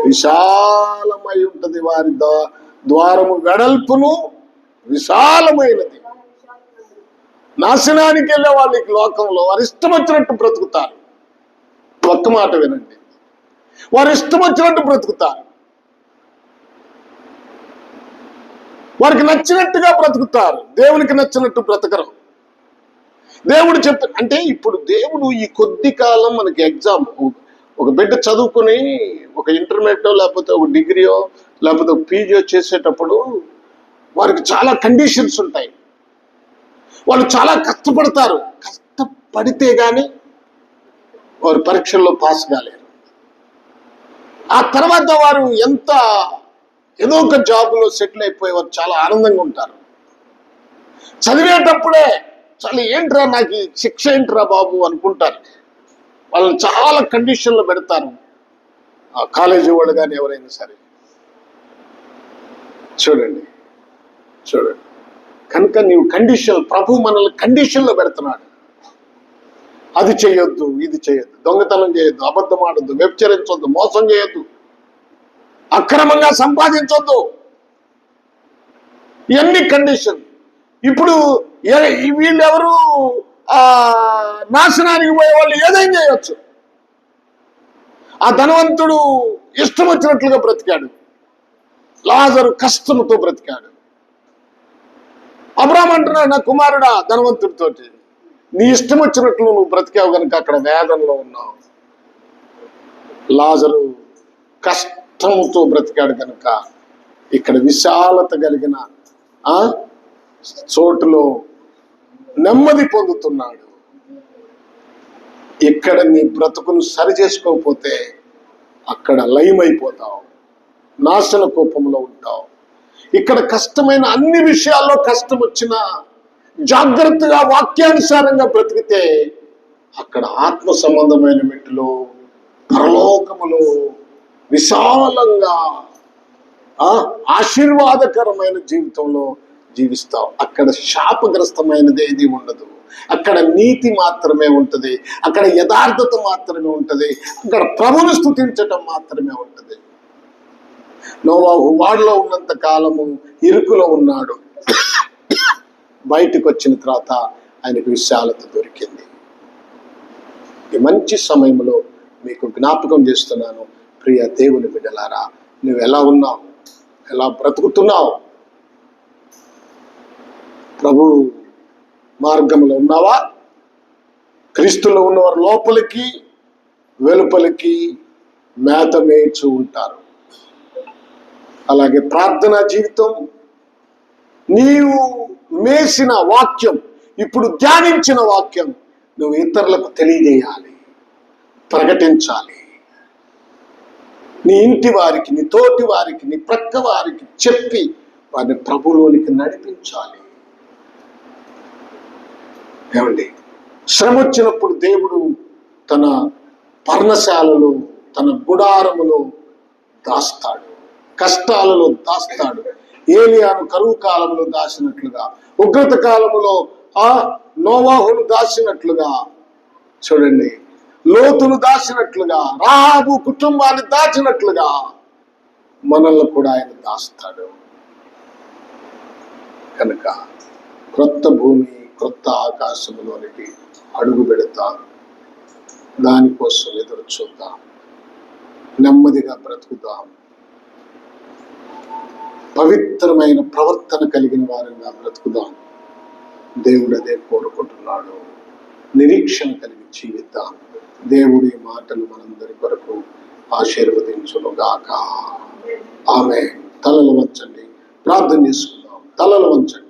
విశాలమై ఉంటది, వారి ద్వారము వెడల్పును విశాలమైనది. నాశనానికి వెళ్ళే వాళ్ళకి లోకంలో వారు ఇష్టం వచ్చినట్టు బ్రతుకుతారు. ఒక్క మాట వినండి, వారు ఇష్టం వచ్చినట్టు బ్రతుకుతారు. వారికి నచ్చినట్టుగా బ్రతుకుతారు, దేవునికి నచ్చినట్టు బ్రతకరు. దేవుడు అంటే ఇప్పుడు దేవుడు ఈ కొద్ది కాలం మనకి ఎగ్జామ్, ఒక బిడ్డ చదువుకుని ఒక ఇంటర్మీడియటో లేకపోతే ఒక డిగ్రీయో లేకపోతే ఒక పీజీయో చేసేటప్పుడు వారికి చాలా కండిషన్స్ ఉంటాయి. వాళ్ళు చాలా కష్టపడతారు. కష్టపడితే గాని వారు పరీక్షల్లో పాస్ కాలేరు. ఆ తర్వాత వారు ఏదో ఒక జాబ్లో సెటిల్ అయిపోయి వారు చాలా ఆనందంగా ఉంటారు. చదివేటప్పుడే చాలా ఏంట్రా నాకు ఈ శిక్ష ఏంట్రా బాబు అనుకుంటారు. వాళ్ళని చాలా కండిషన్లో పెడతారు, ఆ కాలేజీ వాళ్ళు కానీ ఎవరైనా సరే. చూడండి కనుక నీవు ప్రభు మనల్ని కండిషన్లో పెడుతున్నాడు. అది చేయొద్దు, ఇది చేయొద్దు, దొంగతనం చేయొద్దు, అబద్ధం ఆడొద్దు, వ్యభిచరించొద్దు, మోసం చేయొద్దు, అక్రమంగా సంపాదించొద్దు. ఇవన్నీ కండిషన్. ఇప్పుడు వీళ్ళెవరు నాశనానికి పోయే వాళ్ళు ఏదైనా చేయొచ్చు. ఆ ధనవంతుడు ఇష్టం వచ్చినట్లుగా బ్రతికాడు, లాజరు కష్టంతో బ్రతికాడు. అబ్రాహాము అంటున్నాడు, నా కుమారుడా ధనవంతుడితోటి, నీ ఇష్టం వచ్చినట్లు నువ్వు బ్రతికావు కనుక అక్కడ వేదనలో ఉన్నావు. లాజరు కష్టంతో బ్రతికాడు కనుక ఇక్కడ విశాలత కలిగిన చోటులో నెమ్మది పొందుతున్నాడు. ఇక్కడ నీ బ్రతుకును సరి చేసుకోకపోతే అక్కడ లయమైపోతావు, నాశన కోపంలో ఉంటావు. ఇక్కడ కష్టమైన అన్ని విషయాల్లో కష్టం వచ్చినా జాగ్రత్తగా వాక్యానుసారంగా బ్రతికితే అక్కడ ఆత్మ సంబంధమైన మెట్టులో పరలోకములో విశాలంగా ఆశీర్వాదకరమైన జీవితంలో జీవిస్తావు. అక్కడ శాపగ్రస్తమైనది ఏది ఉండదు. అక్కడ నీతి మాత్రమే ఉంటుంది, అక్కడ యథార్థత మాత్రమే ఉంటుంది, అక్కడ ప్రభువును స్తుతించటం మాత్రమే ఉంటుంది. నోవాహు వాడలో ఉన్నంత కాలము ఇరుకులో ఉన్నాడు. బయటకు వచ్చిన తర్వాత ఆయనకు విశాలత దొరికింది. ఈ మంచి సమయంలో మీకు జ్ఞాపకం చేస్తున్నాను, ప్రియ దేవుని బిడ్డలారా, నువ్వు ఎలా ఉన్నావు, ఎలా బ్రతుకుతున్నావు? ప్రభు మార్గంలో ఉన్నావా? క్రీస్తులో ఉన్నవారు లోపలికి వెలుపలికి మేత మేయిచు ఉంటారు. అలాగే ప్రార్థనా జీవితం, నీవు మేసిన వాక్యం, ఇప్పుడు ధ్యానించిన వాక్యం నువ్వు ఇతరులకు తెలియజేయాలి, ప్రకటించాలి. నీ ఇంటి వారికి, నీ తోటి వారికి, నీ ప్రక్క వారికి చెప్పి వారిని ప్రభువులోనికి నడిపించాలి. ఏమండి, శ్రమ వచ్చినప్పుడు దేవుడు తన పర్ణశాలలో, తన గుడారములో దాస్తాడు, కష్టాలలో దాస్తాడు. ఏలియాను కరువు కాలంలో దాచినట్లుగా, ఉగ్రత కాలములో నోవాహును దాచినట్లుగా, చూడండి, లోతును దాచినట్లుగా, రాహాబు కుటుంబాన్ని దాచినట్లుగా మనల్ని కూడా ఆయన దాస్తాడు. కనుక క్రొత్త భూమి, క్రొత్త ఆకాశంలోనికి అడుగు పెడతాం. దానికోసం ఎదురు చూద్దాం, నెమ్మదిగా బ్రతుకుదాం, పవిత్రమైన ప్రవర్తన కలిగిన వారంగా బ్రతుకుదాం. దేవుడు అదే కోరుకుంటున్నాడు. నిరీక్షణ కలిగి జీవిద్దాం. దేవుడి మాటలు మనందరి కొరకు ఆశీర్వదించునుగాక. ఆమె. తలలు వంచండి, ప్రార్థన చేసుకుందాం. తలలు వంచండి.